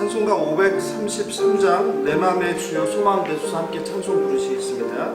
찬송가 533장 내 맘의 주여 소망 대소서 함께 찬송 부르시겠습니다.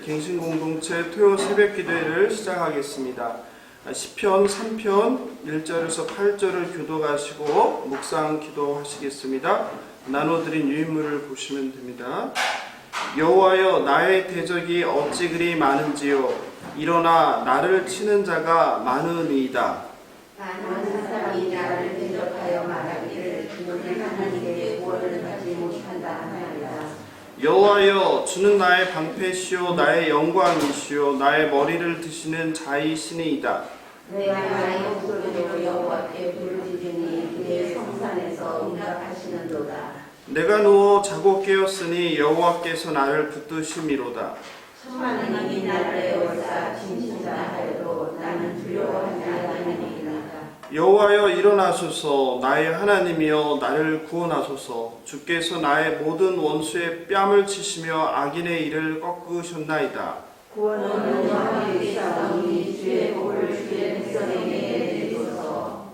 갱신공동체 토요 새벽기도회를 시작하겠습니다. 시편 3편 1절에서 8절을 교독하시고 묵상 기도하시겠습니다. 나눠드린 유인물을 보시면 됩니다. 여호와여 나의 대적이 어찌 그리 많은지요 일어나 나를 치는 자가 많으니이다. 많은 사람이 나를 대적하여 말하기를 너는 하나님의 구원을 받지 못한다 하나이다. 여호와여 주는 나의 방패시오 나의 영광이시오 나의 머리를 드시는 자이시니이다. 내가 나의 목소리로 여호와께 부르짖으니 그의 성산에서 응답하시는도다. 내가 누워 자고 깨었으니 여호와께서 나를 붙드심이로다. 천만인이 나를 에워싸 징신자 하여도 나는 두려워하지 않으리이다. 여호와여 일어나소서 나의 하나님이여 나를 구원하소서. 주께서 나의 모든 원수의 뺨을 치시며 악인의 일을 꺾으셨나이다. 구원은 여호와께 있사오니 주의 복을 주의 백성에게 내리소서.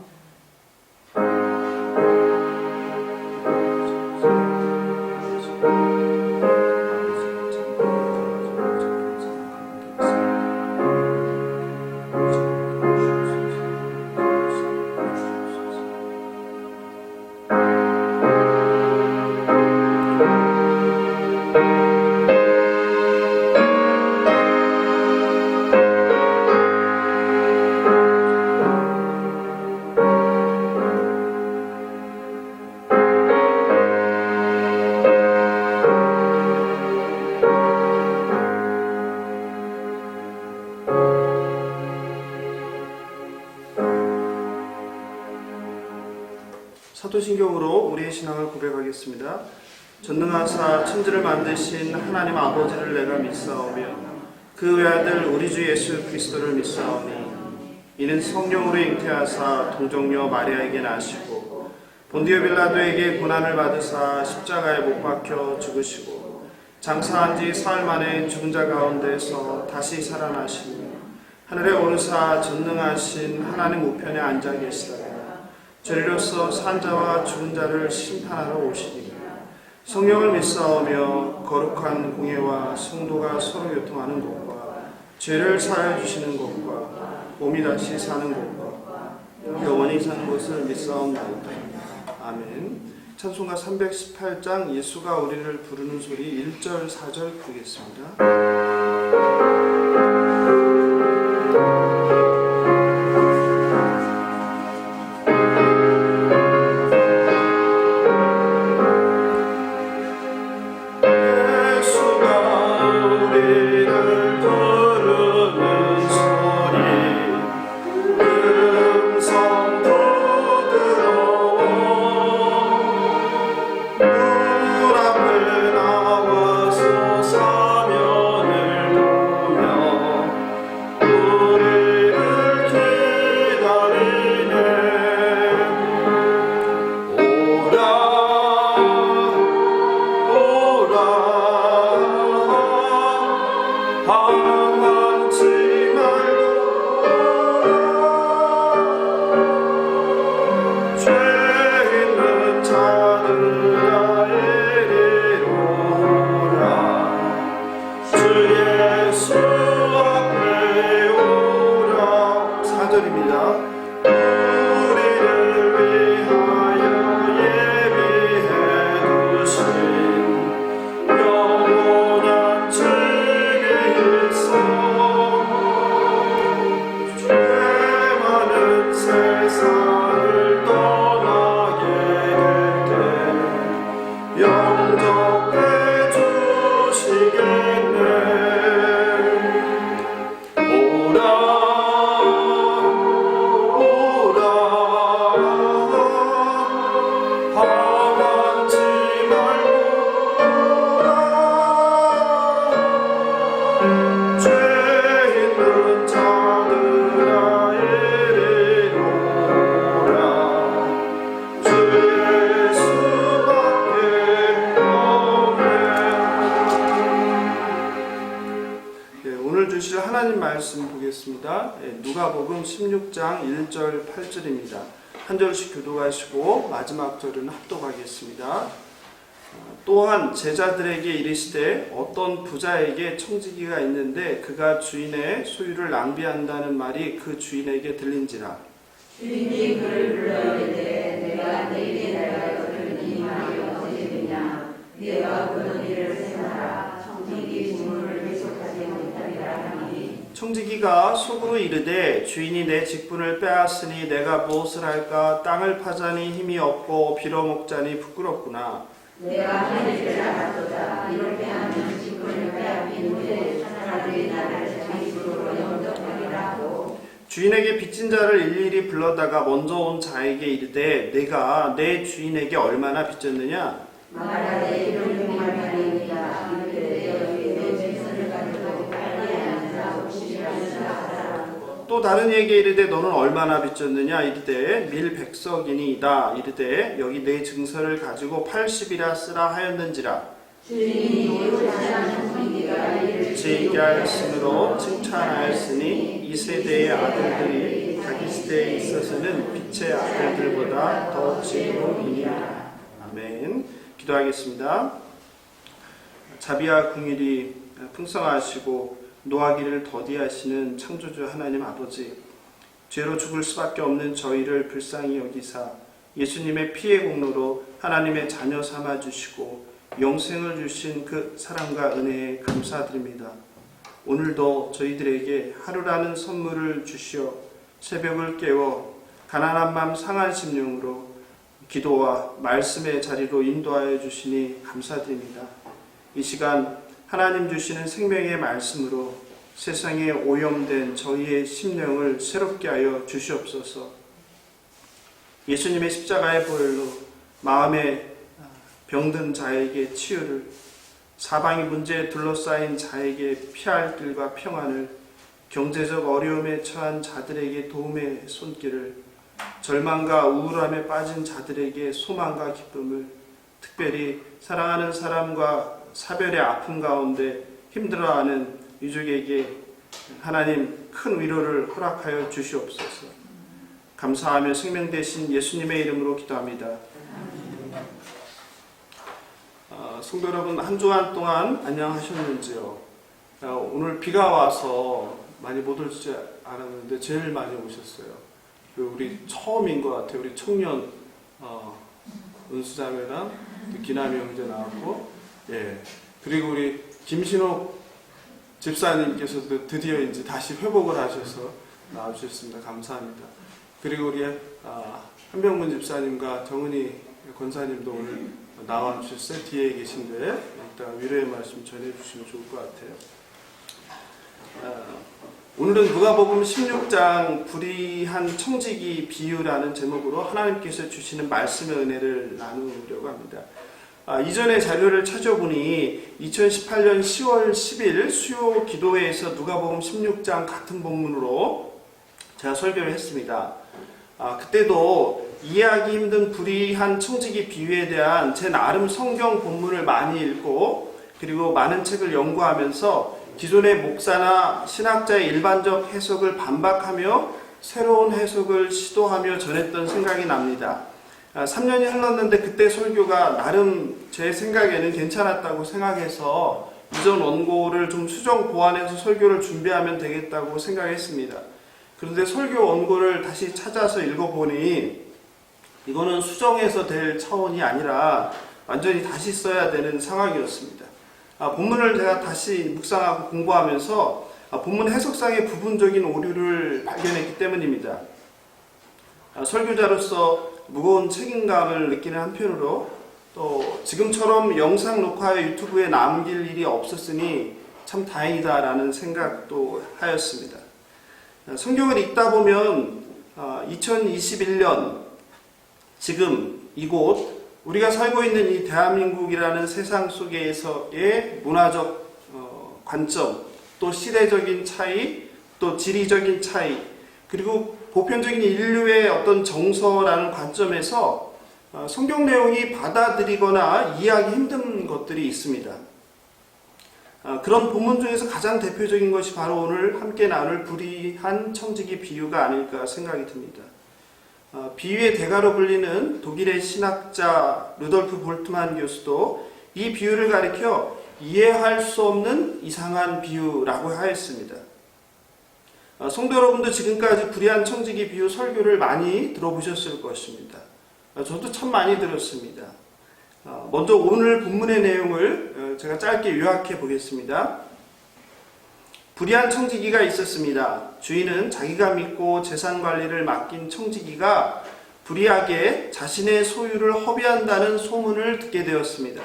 사도신경으로 우리의 신앙을 고백하겠습니다. 전능하사 천지를 만드신 하나님 아버지를 내가 믿사오며 그 외아들 우리 주 예수 그리스도를 믿사오니 이는 성령으로 잉태하사 동정녀 마리아에게 나시고 본디오 빌라도에게 고난을 받으사 십자가에 못 박혀 죽으시고 장사한 지 사흘 만에 죽은 자 가운데서 다시 살아나시며 하늘에 오르사 전능하신 하나님 우편에 앉아 계시다가 저리로서 산 자와 죽은 자를 심판하러 오시리니 성령을 믿사오며 거룩한 공예와 성도가 서로 교통하는 것과 죄를 사하여 주시는 것과 몸이 다시 사는 것과 영원히 사는 것을 믿사옵나이다. 아멘. 찬송가 318장 예수가 우리를 부르는 소리 1절 4절 부르겠습니다. 예수가 우리를 하나님 말씀 보겠습니다. 누가복음 16장 1절 8절입니다. 한 절씩 교독하시고 마지막 절은 합독하겠습니다. 또한 제자들에게 이르시되 어떤 부자에게 청지기가 있는데 그가 주인의 소유를 낭비한다는 말이 그 주인에게 들린지라. 주인이 그를 불러 이르되 내가 내게 내가 이 말이 어찌되냐 네가 그런 일을 생하라 청지기 직분을 계속하지 못하리라 하니 청지기가 속으로 이르되 주인이 내 직분을 빼앗으니 내가 무엇을 할까? 땅을 파자니 힘이 없고 빌어먹자니 부끄럽구나. 내가 할 일을 알았도다. 이렇게 하면 직분을 빼앗기는데 사람들이 나를 자기 집으로 영접하리라 하고 주인에게 빚진 자를 일일이 불러다가 먼저 온 자에게 이르되 내가 내 주인에게 얼마나 빚졌느냐? 말하되 이런 말이니까 이렇게 내 빚을 가지고 빨리 앉아 50이라는 하라. 또 다른 이에게 이르되 너는 얼마나 빚졌느냐? 이르되 밀 100석이니이다. 이르되 여기 내 증서를 가지고 80이라 쓰라 하였는지라. 주인이 요구하는 청지기가 이를 지게 하였으므로 칭찬하였으니 이 세대의 아들들이 자기 시대에 있어서는 빛의 아들들보다 더 지혜로우니라. 아멘. 기도하겠습니다. 자비와 긍휼이 풍성하시고 노하기를 더디하시는 창조주 하나님 아버지, 죄로 죽을 수밖에 없는 저희를 불쌍히 여기사 예수님의 피의 공로로 하나님의 자녀 삼아주시고 영생을 주신 그 사랑과 은혜에 감사드립니다. 오늘도 저희들에게 하루라는 선물을 주시어 새벽을 깨워 가난한 마음 상한 심령으로 기도와 말씀의 자리로 인도하여 주시니 감사드립니다. 이 시간 하나님 주시는 생명의 말씀으로 세상에 오염된 저희의 심령을 새롭게 하여 주시옵소서. 예수님의 십자가의 보혈로 마음에 병든 자에게 치유를, 사방이 문제에 둘러싸인 자에게 피할 길과 평안을, 경제적 어려움에 처한 자들에게 도움의 손길을, 절망과 우울함에 빠진 자들에게 소망과 기쁨을, 특별히 사랑하는 사람과 사별의 아픔 가운데 힘들어하는 유족에게 하나님 큰 위로를 허락하여 주시옵소서. 감사하며 생명 되신 예수님의 이름으로 기도합니다. 성도 여러분, 한 주간 동안 안녕하셨는지요? 오늘 비가 와서 많이 못 오지 않았는데 제일 많이 오셨어요. 우리 처음인 것 같아요. 우리 청년 은수자매랑 기남이 형제 나왔고, 예, 그리고 우리 김신옥 집사님께서도 드디어 이제 다시 회복을 하셔서 나와주셨습니다. 감사합니다. 그리고 우리 한병문 집사님과 정은희 권사님도 오늘 나와주셨어요. 뒤에 계신데 이따 위로의 말씀 전해주시면 좋을 것 같아요. 오늘은 누가복음 16장 불의한 청지기 비유라는 제목으로 하나님께서 주시는 말씀의 은혜를 나누려고 합니다. 이전에 자료를 찾아보니 2018년 10월 10일 수요 기도회에서 누가복음 16장 같은 본문으로 제가 설교를 했습니다. 그때도 이해하기 힘든 불의한 청지기 비유에 대한 제 나름 성경 본문을 많이 읽고 그리고 많은 책을 연구하면서 기존의 목사나 신학자의 일반적 해석을 반박하며 새로운 해석을 시도하며 전했던 생각이 납니다. 3년이 흘렀는데 그때 설교가 나름 제 생각에는 괜찮았다고 생각해서 이전 원고를 좀 수정 보완해서 설교를 준비하면 되겠다고 생각했습니다. 그런데 설교 원고를 다시 찾아서 읽어보니 이거는 수정해서 될 차원이 아니라 완전히 다시 써야 되는 상황이었습니다. 본문을 제가 다시 묵상하고 공부하면서 본문 해석상의 부분적인 오류를 발견했기 때문입니다. 설교자로서 무거운 책임감을 느끼는 한편으로 또 지금처럼 영상 녹화에 유튜브에 남길 일이 없었으니 참 다행이다라는 생각도 하였습니다. 성경을 읽다 보면 2021년 지금 이곳 우리가 살고 있는 이 대한민국이라는 세상 속에서의 문화적 관점, 또 시대적인 차이, 또 지리적인 차이, 그리고 보편적인 인류의 어떤 정서라는 관점에서 성경 내용이 받아들이거나 이해하기 힘든 것들이 있습니다. 그런 본문 중에서 가장 대표적인 것이 바로 오늘 함께 나눌 불의한 청지기 비유가 아닐까 생각이 듭니다. 비유의 대가로 불리는 독일의 신학자 루돌프 볼트만 교수도 이 비유를 가리켜 이해할 수 없는 이상한 비유라고 하였습니다. 성도 여러분도 지금까지 불의한 청지기 비유 설교를 많이 들어보셨을 것입니다. 저도 참 많이 들었습니다. 먼저 오늘 본문의 내용을 제가 짧게 요약해 보겠습니다. 불의한 청지기가 있었습니다. 주인은 자기가 믿고 재산 관리를 맡긴 청지기가 불의하게 자신의 소유를 허비한다는 소문을 듣게 되었습니다.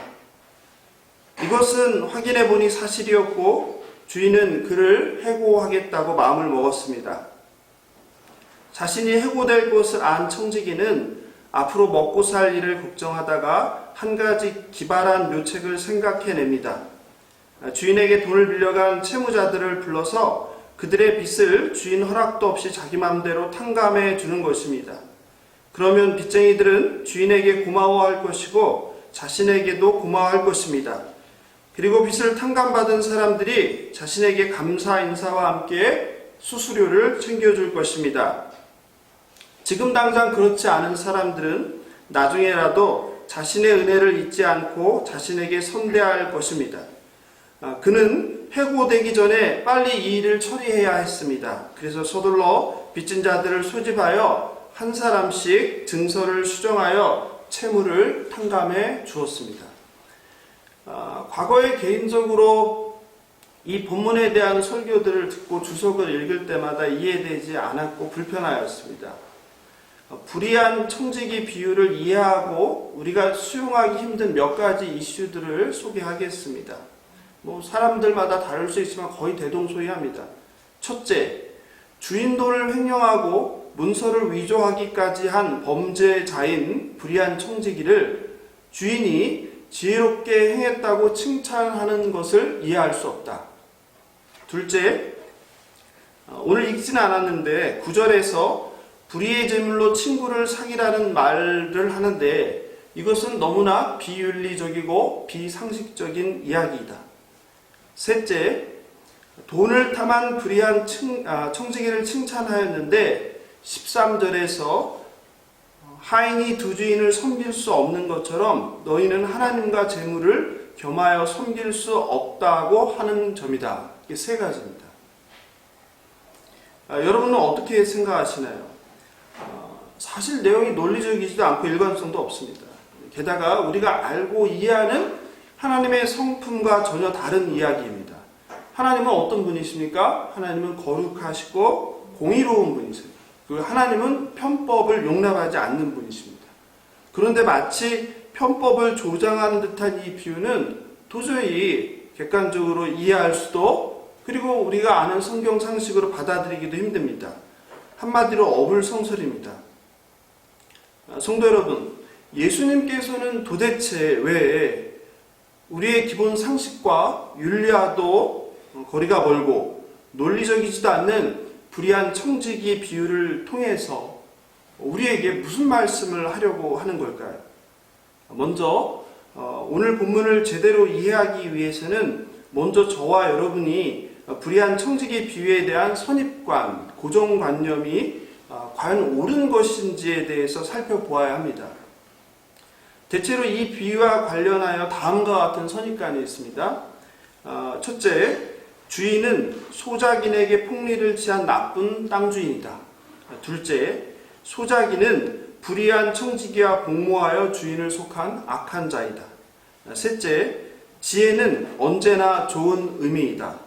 이것은 확인해 보니 사실이었고 주인은 그를 해고하겠다고 마음을 먹었습니다. 자신이 해고될 것을 안 청지기는 앞으로 먹고 살 일을 걱정하다가 한 가지 기발한 묘책을 생각해냅니다. 주인에게 돈을 빌려간 채무자들을 불러서 그들의 빚을 주인 허락도 없이 자기 맘대로 탕감해 주는 것입니다. 그러면 빚쟁이들은 주인에게 고마워할 것이고 자신에게도 고마워할 것입니다. 그리고 빚을 탕감받은 사람들이 자신에게 감사 인사와 함께 수수료를 챙겨줄 것입니다. 지금 당장 그렇지 않은 사람들은 나중에라도 자신의 은혜를 잊지 않고 자신에게 선대할 것입니다. 그는 해고되기 전에 빨리 이 일을 처리해야 했습니다. 그래서 서둘러 빚진 자들을 소집하여 한 사람씩 증서를 수정하여 채무를 탕감해 주었습니다. 과거에 개인적으로 이 본문에 대한 설교들을 듣고 주석을 읽을 때마다 이해되지 않았고 불편하였습니다. 불의한 청지기 비유를 이해하고 우리가 수용하기 힘든 몇 가지 이슈들을 소개하겠습니다. 사람들마다 다를 수 있지만 거의 대동소이합니다. 첫째, 주인 돈을 횡령하고 문서를 위조하기까지 한 범죄자인 불의한 청지기를 주인이 지혜롭게 행했다고 칭찬하는 것을 이해할 수 없다. 둘째, 오늘 읽지는 않았는데 9절에서 불의의 제물로 친구를 사귀라는 말을 하는데 이것은 너무나 비윤리적이고 비상식적인 이야기이다. 셋째, 돈을 탐한 불의한 청지기를 칭찬하였는데 13절에서 하인이 두 주인을 섬길 수 없는 것처럼 너희는 하나님과 재물을 겸하여 섬길 수 없다고 하는 점이다. 이게 세 가지입니다. 여러분은 어떻게 생각하시나요? 사실 내용이 논리적이지도 않고 일관성도 없습니다. 게다가 우리가 알고 이해하는 하나님의 성품과 전혀 다른 이야기입니다. 하나님은 어떤 분이십니까? 하나님은 거룩하시고 공의로운 분이세요. 그리고 하나님은 편법을 용납하지 않는 분이십니다. 그런데 마치 편법을 조장하는 듯한 이 비유는 도저히 객관적으로 이해할 수도 그리고 우리가 아는 성경 상식으로 받아들이기도 힘듭니다. 한마디로 어불성설입니다. 성도 여러분, 예수님께서는 도대체 왜 우리의 기본 상식과 윤리와도 거리가 멀고 논리적이지도 않는 불의한 청지기 비유를 통해서 우리에게 무슨 말씀을 하려고 하는 걸까요? 먼저 오늘 본문을 제대로 이해하기 위해서는 먼저 저와 여러분이 불의한 청지기 비유에 대한 선입관, 고정관념이 과연 옳은 것인지에 대해서 살펴보아야 합니다. 대체로 이 비유와 관련하여 다음과 같은 선입관이 있습니다. 첫째, 주인은 소작인에게 폭리를 취한 나쁜 땅 주인이다. 둘째, 소작인은 불의한 청지기와 공모하여 주인을 속한 악한 자이다. 셋째, 지혜는 언제나 좋은 의미이다.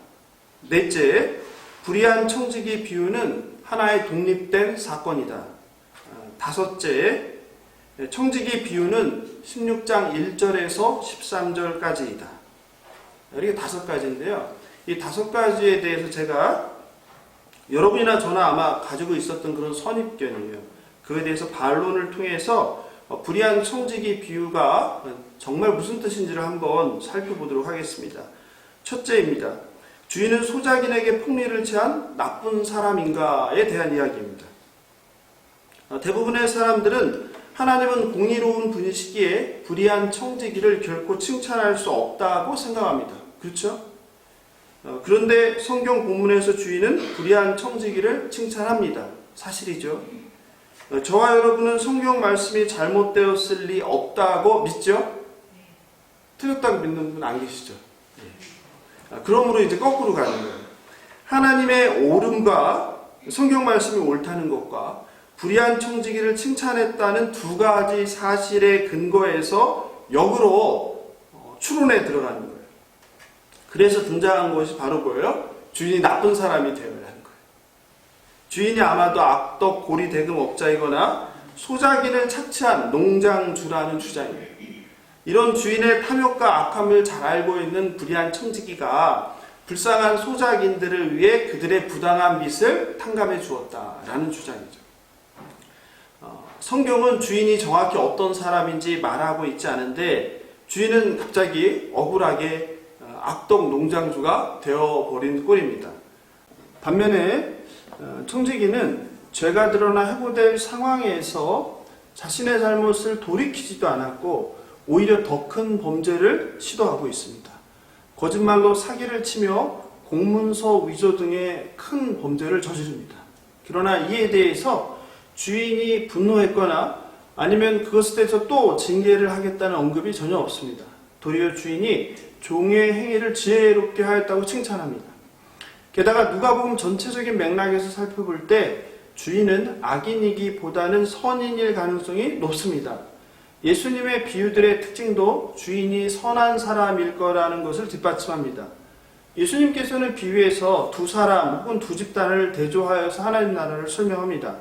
넷째, 불의한 청지기 비유는 하나의 독립된 사건이다. 다섯째, 청지기 비유는 16장 1절에서 13절까지이다. 이게 5가지인데요. 이 5가지에 대해서 제가 여러분이나 저나 아마 가지고 있었던 그런 선입견이에요. 그에 대해서 반론을 통해서 불의한 청지기 비유가 정말 무슨 뜻인지를 한번 살펴보도록 하겠습니다. 첫째입니다. 주인은 소작인에게 폭리를 취한 나쁜 사람인가에 대한 이야기입니다. 대부분의 사람들은 하나님은 공의로운 분이시기에 불의한 청지기를 결코 칭찬할 수 없다고 생각합니다. 그렇죠? 그런데 성경 본문에서 주인은 불의한 청지기를 칭찬합니다. 사실이죠. 저와 여러분은 성경 말씀이 잘못되었을 리 없다고 믿죠? 틀렸다고 믿는 분 안 계시죠? 그러므로 이제 거꾸로 가는 거예요. 하나님의 옳음과 성경 말씀이 옳다는 것과 불의한 청지기를 칭찬했다는 두 가지 사실의 근거에서 역으로 추론에 들어가는 거예요. 그래서 등장한 것이 바로 뭐예요? 주인이 나쁜 사람이 되어야 하는 거예요. 주인이 아마도 악덕 고리 대금 업자이거나 소작인을 착취한 농장주라는 주장이에요. 이런 주인의 탐욕과 악함을 잘 알고 있는 불의한 청지기가 불쌍한 소작인들을 위해 그들의 부당한 빚을 탕감해 주었다라는 주장이죠. 성경은 주인이 정확히 어떤 사람인지 말하고 있지 않은데 주인은 갑자기 억울하게 악덕 농장주가 되어버린 꼴입니다. 반면에 청지기는 죄가 드러나 해고될 상황에서 자신의 잘못을 돌이키지도 않았고 오히려 더 큰 범죄를 시도하고 있습니다. 거짓말로 사기를 치며 공문서 위조 등의 큰 범죄를 저지릅니다. 그러나 이에 대해서 주인이 분노했거나 아니면 그것에 대해서 또 징계를 하겠다는 언급이 전혀 없습니다. 도리어 주인이 종의 행위를 지혜롭게 하였다고 칭찬합니다. 게다가 누가복음 전체적인 맥락에서 살펴볼 때 주인은 악인이기보다는 선인일 가능성이 높습니다. 예수님의 비유들의 특징도 주인이 선한 사람일 거라는 것을 뒷받침합니다. 예수님께서는 비유에서 두 사람 혹은 두 집단을 대조하여서 하나님 나라를 설명합니다.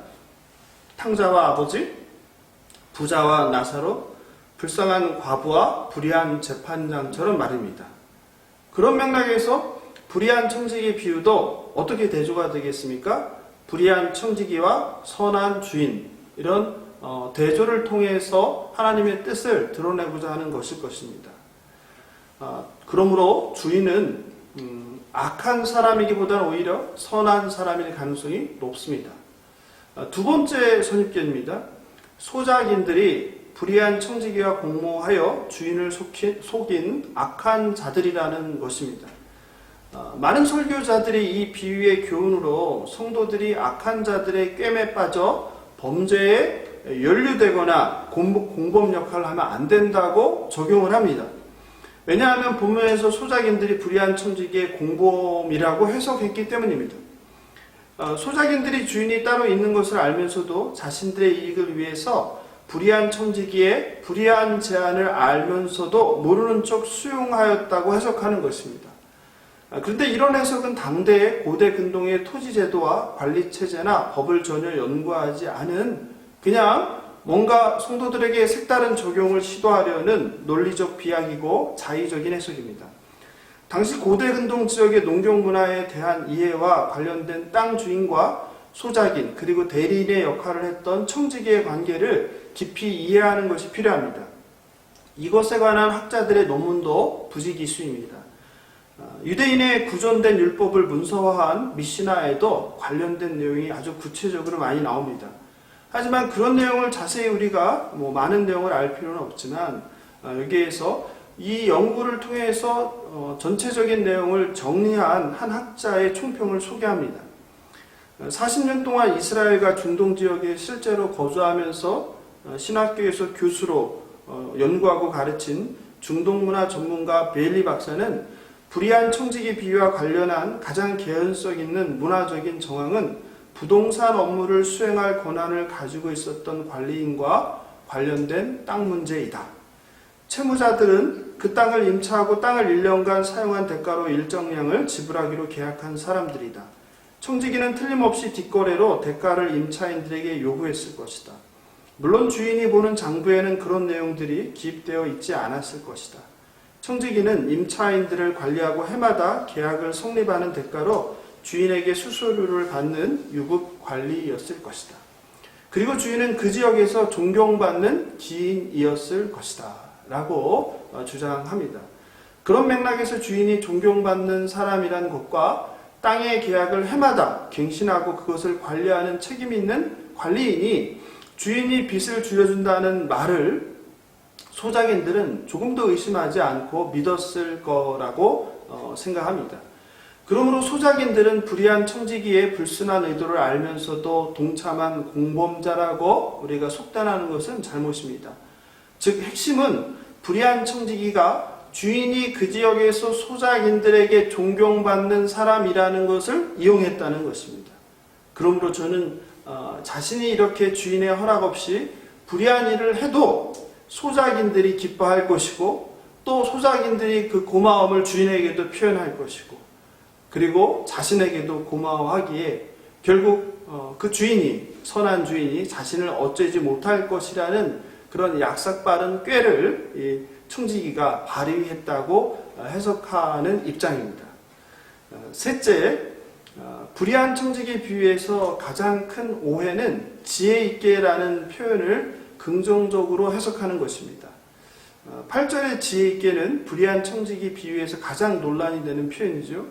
탕자와 아버지, 부자와 나사로, 불쌍한 과부와 불의한 재판장처럼 말입니다. 그런 맥락에서 불의한 청지기 비유도 어떻게 대조가 되겠습니까? 불의한 청지기와 선한 주인, 이런 대조를 통해서 하나님의 뜻을 드러내고자 하는 것일 것입니다. 그러므로 주인은 악한 사람이기보다는 오히려 선한 사람일 가능성이 높습니다. 두 번째 선입견입니다. 소작인들이 불의한 청지기와 공모하여 주인을 속인 악한 자들이라는 것입니다. 많은 설교자들이 이 비유의 교훈으로 성도들이 악한 자들의 꿰매 빠져 범죄에 연루되거나 공범 역할을 하면 안 된다고 적용을 합니다. 왜냐하면 본문에서 소작인들이 불의한 청지기의 공범이라고 해석했기 때문입니다. 소작인들이 주인이 따로 있는 것을 알면서도 자신들의 이익을 위해서 불의한 청지기의 불의한 제안을 알면서도 모르는 척 수용하였다고 해석하는 것입니다. 그런데 이런 해석은 당대의 고대 근동의 토지제도와 관리체제나 법을 전혀 연구하지 않은 그냥 뭔가 성도들에게 색다른 적용을 시도하려는 논리적 비약이고 자의적인 해석입니다. 당시 고대 근동 지역의 농경 문화에 대한 이해와 관련된 땅 주인과 소작인 그리고 대리인의 역할을 했던 청지기의 관계를 깊이 이해하는 것이 필요합니다. 이것에 관한 학자들의 논문도 부지기수입니다. 유대인의 구존된 율법을 문서화한 미시나에도 관련된 내용이 아주 구체적으로 많이 나옵니다. 하지만 그런 내용을 자세히 우리가 많은 내용을 알 필요는 없지만 여기에서 이 연구를 통해서 전체적인 내용을 정리한 한 학자의 총평을 소개합니다. 40년 동안 이스라엘과 중동 지역에 실제로 거주하면서 신학교에서 교수로 연구하고 가르친 중동문화 전문가 베일리 박사는 불의한 청지기 비유와 관련한 가장 개연성 있는 문화적인 정황은 부동산 업무를 수행할 권한을 가지고 있었던 관리인과 관련된 땅 문제이다. 채무자들은 그 땅을 임차하고 땅을 1년간 사용한 대가로 일정량을 지불하기로 계약한 사람들이다. 청지기는 틀림없이 뒷거래로 대가를 임차인들에게 요구했을 것이다. 물론 주인이 보는 장부에는 그런 내용들이 기입되어 있지 않았을 것이다. 청지기는 임차인들을 관리하고 해마다 계약을 성립하는 대가로 주인에게 수수료를 받는 유급 관리였을 것이다. 그리고 주인은 그 지역에서 존경받는 기인이었을 것이다. 라고 주장합니다. 그런 맥락에서 주인이 존경받는 사람이란 것과 땅의 계약을 해마다 갱신하고 그것을 관리하는 책임 있는 관리인이 주인이 빚을 줄여준다는 말을 소작인들은 조금도 의심하지 않고 믿었을 거라고 생각합니다. 그러므로 소작인들은 불의한 청지기의 불순한 의도를 알면서도 동참한 공범자라고 우리가 속단하는 것은 잘못입니다. 즉 핵심은 불의한 청지기가 주인이 그 지역에서 소작인들에게 존경받는 사람이라는 것을 이용했다는 것입니다. 그러므로 저는 자신이 이렇게 주인의 허락 없이 불의한 일을 해도 소작인들이 기뻐할 것이고 또 소작인들이 그 고마움을 주인에게도 표현할 것이고 그리고 자신에게도 고마워하기에 결국 그 주인이 선한 주인이 자신을 어쩌지 못할 것이라는 그런 약삭빠른 꾀를 이 청지기가 발휘했다고 해석하는 입장입니다. 셋째, 불의한 청지기 비유에서 가장 큰 오해는 지혜 있게라는 표현을 긍정적으로 해석하는 것입니다. 8절의 지혜 있게는 불의한 청지기 비유에서 가장 논란이 되는 표현이죠.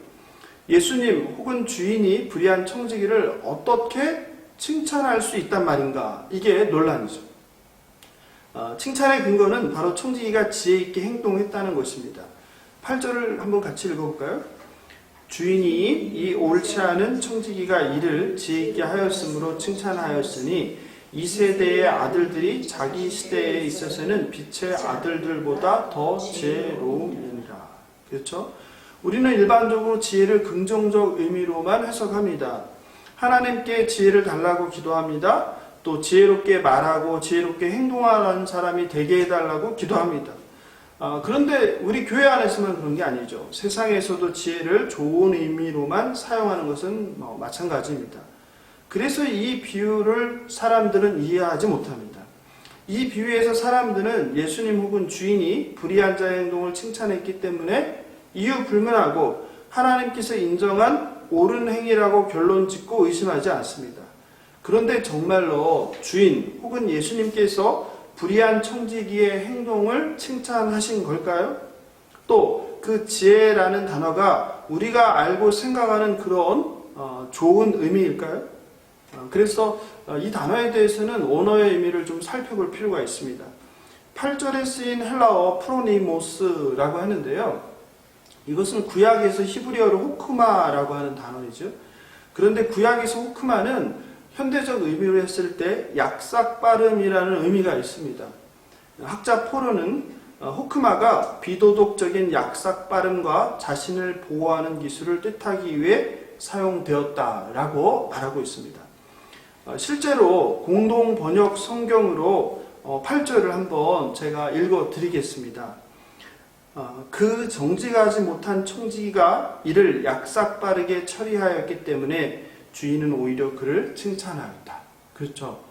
예수님 혹은 주인이 불의한 청지기를 어떻게 칭찬할 수 있단 말인가? 이게 논란이죠. 칭찬의 근거는 바로 청지기가 지혜 있게 행동했다는 것입니다. 8절을 한번 같이 읽어볼까요? 주인이 이 옳지 않은 청지기가 이를 지혜 있게 하였으므로 칭찬하였으니 이 세대의 아들들이 자기 시대에 있어서는 빛의 아들들보다 더 지혜로우니라. 그렇죠? 우리는 일반적으로 지혜를 긍정적 의미로만 해석합니다. 하나님께 지혜를 달라고 기도합니다. 또 지혜롭게 말하고 지혜롭게 행동하라는 사람이 되게 해달라고 기도합니다. 그런데 우리 교회 안에서만 그런 게 아니죠. 세상에서도 지혜를 좋은 의미로만 사용하는 것은 마찬가지입니다. 그래서 이 비유를 사람들은 이해하지 못합니다. 이 비유에서 사람들은 예수님 혹은 주인이 불의한 자의 행동을 칭찬했기 때문에 이유 불문하고 하나님께서 인정한 옳은 행위라고 결론 짓고 의심하지 않습니다. 그런데 정말로 주인 혹은 예수님께서 불의한 청지기의 행동을 칭찬하신 걸까요? 또 그 지혜라는 단어가 우리가 알고 생각하는 그런 좋은 의미일까요? 그래서 이 단어에 대해서는 원어의 의미를 좀 살펴볼 필요가 있습니다. 8절에 쓰인 헬라어 프로니모스라고 하는데요. 이것은 구약에서 히브리어로 호크마라고 하는 단어이죠. 그런데 구약에서 호크마는 현대적 의미로 했을 때 약삭빠름이라는 의미가 있습니다. 학자 포로는 호크마가 비도덕적인 약삭빠름과 자신을 보호하는 기술을 뜻하기 위해 사용되었다라고 말하고 있습니다. 실제로 공동 번역 성경으로 8절을 한번 제가 읽어 드리겠습니다. 그 정직하지 못한 청지기가 이를 약삭빠르게 처리하였기 때문에 주인은 오히려 그를 칭찬하였다. 그렇죠.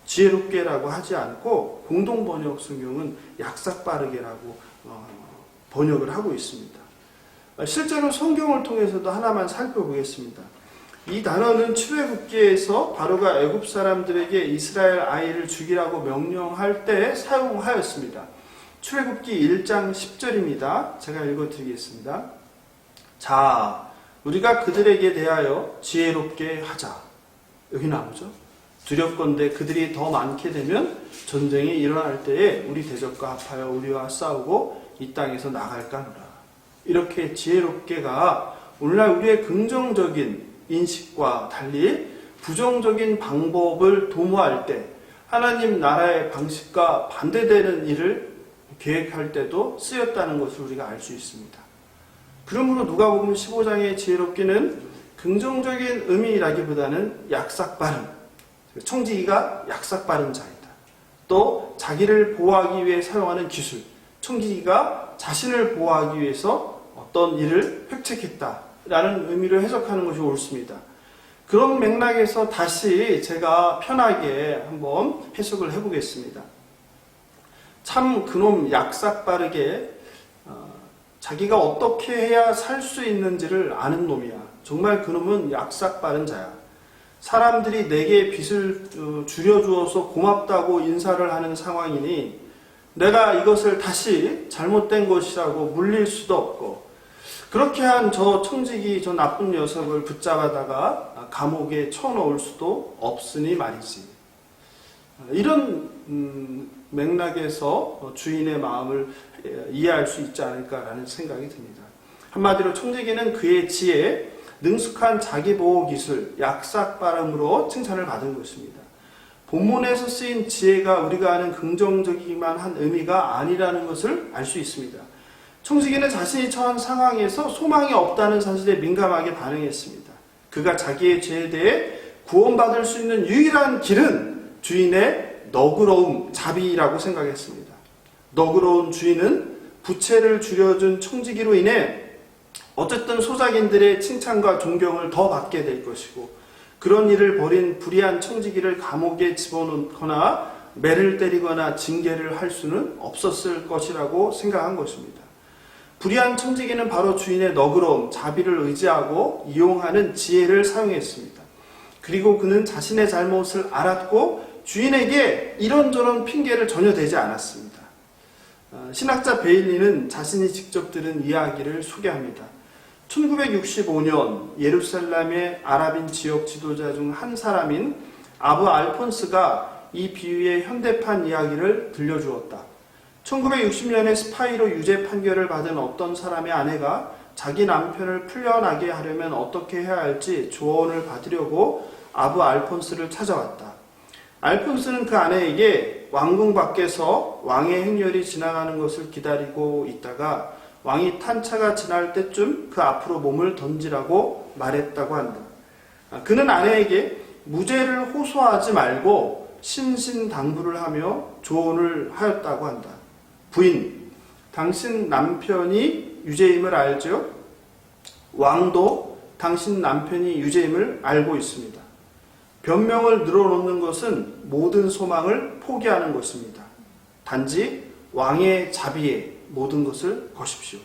지혜롭게라고 하지 않고 공동 번역 성경은 약삭빠르게라고 번역을 하고 있습니다. 실제로 성경을 통해서도 하나만 살펴보겠습니다. 이 단어는 출애굽기에서 바로가 애굽 사람들에게 이스라엘 아이를 죽이라고 명령할 때 사용하였습니다. 출애굽기 1장 10절입니다. 제가 읽어드리겠습니다. 자, 우리가 그들에게 대하여 지혜롭게 하자. 여기 나오죠. 두렵건대 그들이 더 많게 되면 전쟁이 일어날 때에 우리 대적과 합하여 우리와 싸우고 이 땅에서 나갈까노라. 이렇게 지혜롭게가 오늘날 우리의 긍정적인 인식과 달리 부정적인 방법을 도모할 때 하나님 나라의 방식과 반대되는 일을 계획할 때도 쓰였다는 것을 우리가 알 수 있습니다. 그러므로 누가복음 15장의 지혜롭기는 긍정적인 의미라기보다는 약삭빠름, 청지기가 약삭빠른 자이다. 또 자기를 보호하기 위해 사용하는 기술, 청지기가 자신을 보호하기 위해서 어떤 일을 획책했다라는 의미로 해석하는 것이 옳습니다. 그런 맥락에서 다시 제가 편하게 한번 해석을 해보겠습니다. 참 그놈 약삭빠르게 자기가 어떻게 해야 살 수 있는지를 아는 놈이야. 정말 그놈은 약삭빠른 자야. 사람들이 내게 빚을 줄여주어서 고맙다고 인사를 하는 상황이니 내가 이것을 다시 잘못된 것이라고 물릴 수도 없고 그렇게 한 저 청지기 저 나쁜 녀석을 붙잡아다가 감옥에 쳐넣을 수도 없으니 말이지. 이런 맥락에서 주인의 마음을 이해할 수 있지 않을까라는 생각이 듭니다. 한마디로 청지기는 그의 지혜, 능숙한 자기보호 기술, 약삭 발음으로 칭찬을 받은 것입니다. 본문에서 쓰인 지혜가 우리가 아는 긍정적이기만 한 의미가 아니라는 것을 알 수 있습니다. 청지기는 자신이 처한 상황에서 소망이 없다는 사실에 민감하게 반응했습니다. 그가 자기의 죄에 대해 구원받을 수 있는 유일한 길은 주인의 너그러움, 자비라고 생각했습니다. 너그러운 주인은 부채를 줄여준 청지기로 인해 어쨌든 소작인들의 칭찬과 존경을 더 받게 될 것이고, 그런 일을 벌인 불의한 청지기를 감옥에 집어넣거나 매를 때리거나 징계를 할 수는 없었을 것이라고 생각한 것입니다. 불의한 청지기는 바로 주인의 너그러움, 자비를 의지하고 이용하는 지혜를 사용했습니다. 그리고 그는 자신의 잘못을 알았고 주인에게 이런저런 핑계를 전혀 대지 않았습니다. 신학자 베일리는 자신이 직접 들은 이야기를 소개합니다. 1965년 예루살렘의 아랍인 지역 지도자 중 한 사람인 아부 알폰스가 이 비유의 현대판 이야기를 들려주었다. 1960년에 스파이로 유죄 판결을 받은 어떤 사람의 아내가 자기 남편을 풀려나게 하려면 어떻게 해야 할지 조언을 받으려고 아부 알폰스를 찾아왔다. 알폰스는 그 아내에게 왕궁 밖에서 왕의 행렬이 지나가는 것을 기다리고 있다가 왕이 탄 차가 지날 때쯤 그 앞으로 몸을 던지라고 말했다고 한다. 그는 아내에게 무죄를 호소하지 말고 신신당부를 하며 조언을 하였다고 한다. 부인, 당신 남편이 유죄임을 알죠? 왕도 당신 남편이 유죄임을 알고 있습니다. 변명을 늘어놓는 것은 모든 소망을 포기하는 것입니다. 단지 왕의 자비에 모든 것을 거십시오.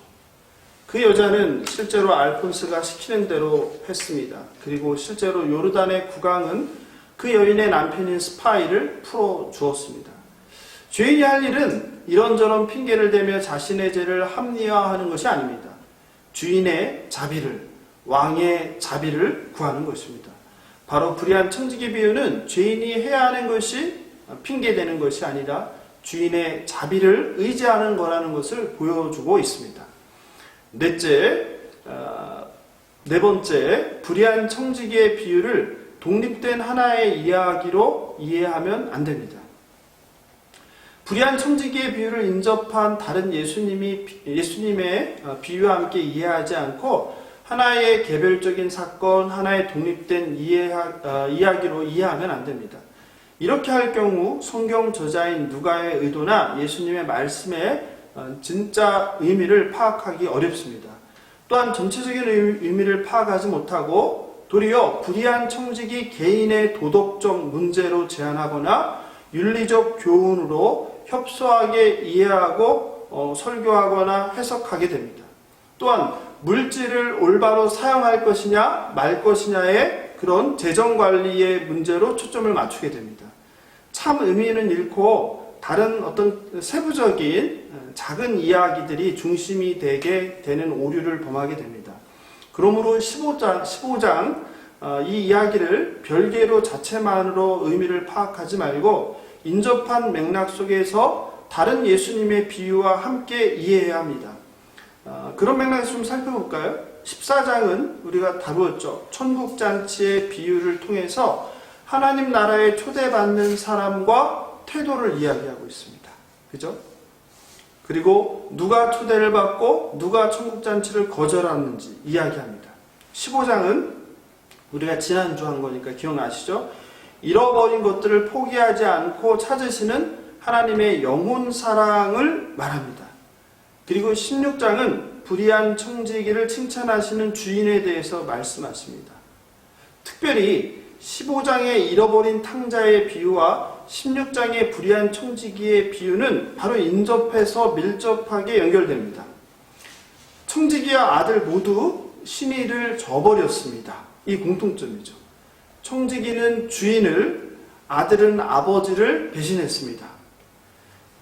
그 여자는 실제로 알폰스가 시키는 대로 했습니다. 그리고 실제로 요르단의 국왕은 그 여인의 남편인 스파이를 풀어주었습니다. 죄인이 할 일은 이런저런 핑계를 대며 자신의 죄를 합리화하는 것이 아닙니다. 주인의 자비를, 왕의 자비를 구하는 것입니다. 바로 불의한 청지기 비유는 죄인이 해야 하는 것이 핑계대는 것이 아니라 주인의 자비를 의지하는 거라는 것을 보여주고 있습니다. 네 번째, 불의한 청지기의 비유를 독립된 하나의 이야기로 이해하면 안 됩니다. 불의한 청지기의 비유를 인접한 다른 예수님의 비유와 함께 이해하지 않고 하나의 개별적인 사건, 하나의 독립된 이야기로 이해하면 안 됩니다. 이렇게 할 경우 성경 저자인 누가의 의도나 예수님의 말씀의 진짜 의미를 파악하기 어렵습니다. 또한 전체적인 의미를 파악하지 못하고 도리어 불의한 청지기 개인의 도덕적 문제로 제안하거나 윤리적 교훈으로 협소하게 이해하고 설교하거나 해석하게 됩니다. 또한 물질을 올바로 사용할 것이냐 말 것이냐의 그런 재정관리의 문제로 초점을 맞추게 됩니다. 참 의미는 잃고 다른 어떤 세부적인 작은 이야기들이 중심이 되게 되는 오류를 범하게 됩니다. 그러므로 15장 이 이야기를 별개로 자체만으로 의미를 파악하지 말고 인접한 맥락 속에서 다른 예수님의 비유와 함께 이해해야 합니다. 그런 맥락에서 좀 살펴볼까요? 14장은 우리가 다루었죠. 천국잔치의 비유를 통해서 하나님 나라에 초대받는 사람과 태도를 이야기하고 있습니다. 그죠? 그리고 누가 초대를 받고 누가 천국잔치를 거절하는지 이야기합니다. 15장은 우리가 지난주 한 거니까 기억나시죠? 잃어버린 것들을 포기하지 않고 찾으시는 하나님의 영혼 사랑을 말합니다. 그리고 16장은 불의한 청지기를 칭찬하시는 주인에 대해서 말씀하십니다. 특별히 15장의 잃어버린 탕자의 비유와 16장의 불의한 청지기의 비유는 바로 인접해서 밀접하게 연결됩니다. 청지기와 아들 모두 신의를 저버렸습니다. 이 공통점이죠. 청지기는 주인을, 아들은 아버지를 배신했습니다.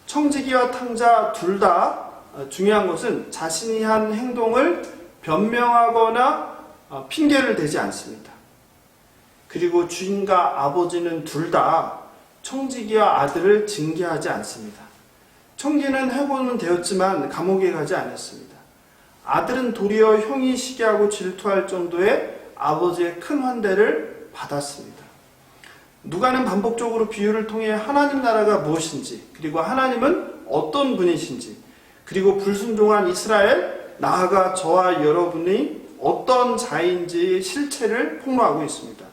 청지기와 탕자 둘 다 중요한 것은 자신이 한 행동을 변명하거나 핑계를 대지 않습니다. 그리고 주인과 아버지는 둘 다 청지기와 아들을 징계하지 않습니다. 청지기는 해고는 되었지만 감옥에 가지 않았습니다. 아들은 도리어 형이 시기하고 질투할 정도의 아버지의 큰 환대를 받았습니다. 누가는 반복적으로 비유를 통해 하나님 나라가 무엇인지, 그리고 하나님은 어떤 분이신지, 그리고 불순종한 이스라엘, 나아가 저와 여러분이 어떤 자인지 실체를 폭로하고 있습니다.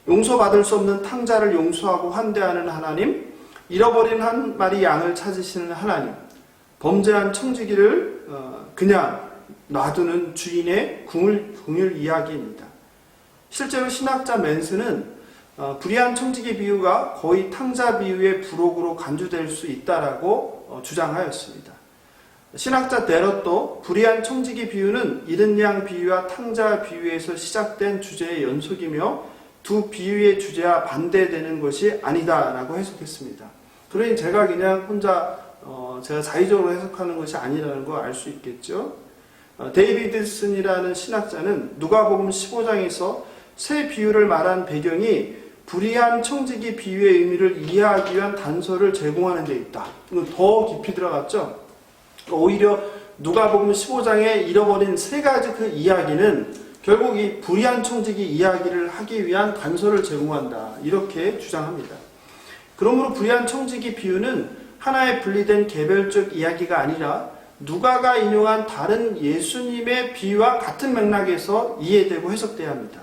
용서받을 수 없는 탕자를 용서하고 환대하는 하나님, 잃어버린 한 마리 양을 찾으시는 하나님, 범죄한 청지기를 그냥 놔두는 주인의 궁율 이야기입니다. 실제로 신학자 맨스는 불의한 청지기 비유가 거의 탕자 비유의 부록으로 간주될 수 있다라고 주장하였습니다. 신학자 데럿도 불의한 청지기 비유는 잃은 양 비유와 탕자 비유에서 시작된 주제의 연속이며 두 비유의 주제와 반대되는 것이 아니다라고 해석했습니다. 그러니 제가 그냥 혼자 제가 자의적으로 해석하는 것이 아니라는 걸 알 수 있겠죠. 데이비드슨이라는 신학자는 누가복음 15장에서 새 비유를 말한 배경이 불의한 청지기 비유의 의미를 이해하기 위한 단서를 제공하는 데 있다. 더 깊이 들어갔죠. 오히려 누가복음 15장에 잃어버린 세 가지 그 이야기는 결국 이 불의한 청지기 이야기를 하기 위한 단서를 제공한다. 이렇게 주장합니다. 그러므로 불의한 청지기 비유는 하나의 분리된 개별적 이야기가 아니라 누가가 인용한 다른 예수님의 비유와 같은 맥락에서 이해되고 해석돼야 합니다.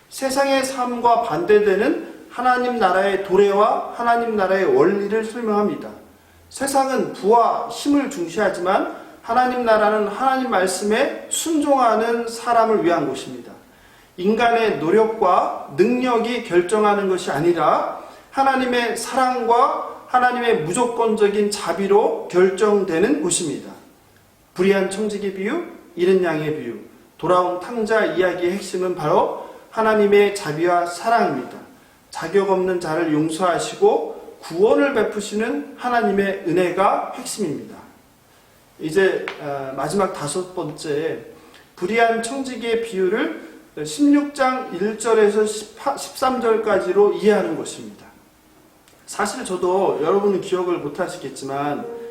세상의 삶과 반대되는 하나님 나라의 도래와 하나님 나라의 원리를 설명합니다. 세상은 부와 힘을 중시하지만 하나님 나라는 하나님 말씀에 순종하는 사람을 위한 곳입니다. 인간의 노력과 능력이 결정하는 것이 아니라 하나님의 사랑과 하나님의 무조건적인 자비로 결정되는 곳입니다. 불의한 청지기 비유, 잃은 양의 비유, 돌아온 탕자 이야기의 핵심은 바로 하나님의 자비와 사랑입니다. 자격 없는 자를 용서하시고 구원을 베푸시는 하나님의 은혜가 핵심입니다. 이제 마지막 5번째, 불의한 청지기의 비유를 16장 1절에서 13절까지로 이해하는 것입니다. 사실 저도 여러분은 기억을 못하시겠지만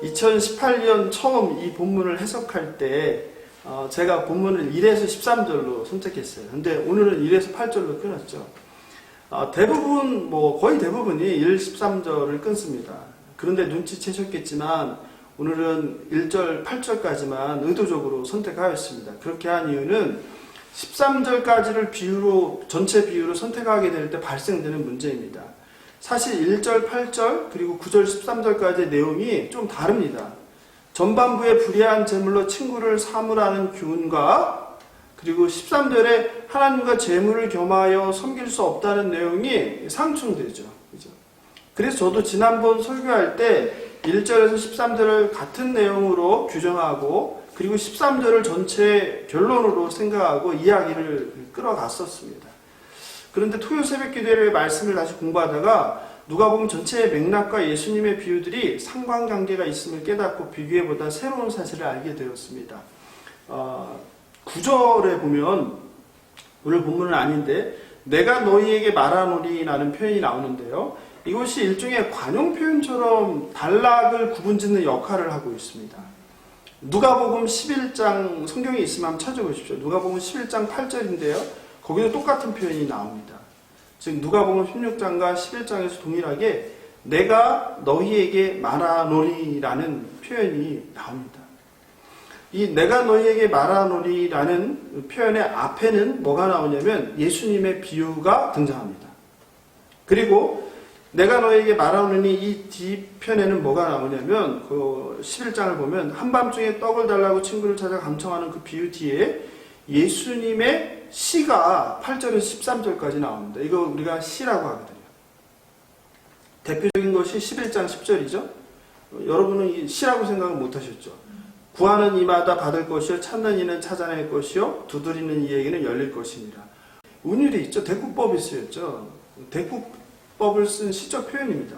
2018년 처음 이 본문을 해석할 때 제가 본문을 1에서 13절로 선택했어요. 근데 오늘은 1에서 8절로 끊었죠. 대부분, 거의 대부분이 1, 13절을 끊습니다. 그런데 눈치채셨겠지만 오늘은 1절, 8절까지만 의도적으로 선택하였습니다. 그렇게 한 이유는 13절까지를 전체 비유로 선택하게 될 때 발생되는 문제입니다. 사실 1절, 8절, 그리고 9절, 13절까지의 내용이 좀 다릅니다. 전반부의 불의한 재물로 친구를 사물하는 교훈과 그리고 13절에 하나님과 재물을 겸하여 섬길 수 없다는 내용이 상충되죠. 그죠? 그래서 저도 지난번 설교할 때 1절에서 13절을 같은 내용으로 규정하고 그리고 13절을 전체 결론으로 생각하고 이야기를 끌어갔었습니다. 그런데 토요 새벽 기도회의 말씀을 다시 공부하다가 누가복음 전체의 맥락과 예수님의 비유들이 상관관계가 있음을 깨닫고 비교해보다 새로운 사실을 알게 되었습니다. 9절에 보면 오늘 본문은 아닌데 내가 너희에게 말하노리라는 표현이 나오는데요. 이것이 일종의 관용 표현처럼 단락을 구분짓는 역할을 하고 있습니다. 누가복음 11장 성경에 있으면 한번 찾아보십시오. 누가복음 11장 8절인데요. 거기도 똑같은 표현이 나옵니다. 즉 누가복음 16장과 11장에서 동일하게 내가 너희에게 말하노리라는 표현이 나옵니다. 이 내가 너희에게 말하노리라는 표현의 앞에는 뭐가 나오냐면 예수님의 비유가 등장합니다. 그리고 내가 너희에게 말하노니 이 뒤편에는 뭐가 나오냐면 그 11장을 보면 한밤중에 떡을 달라고 친구를 찾아 감청하는 그 비유 뒤에 예수님의 시가 8절에서 13절까지 나옵니다. 이거 우리가 시라고 하거든요. 대표적인 것이 11장 10절이죠. 여러분은 이 시라고 생각은 못하셨죠. 구하는 이마다 받을 것이요 찾는 이는 찾아낼 것이요 두드리는 이에게는 열릴 것이니라. 운율이 있죠. 대국법이 쓰였죠. 대국법을 쓴 시적 표현입니다.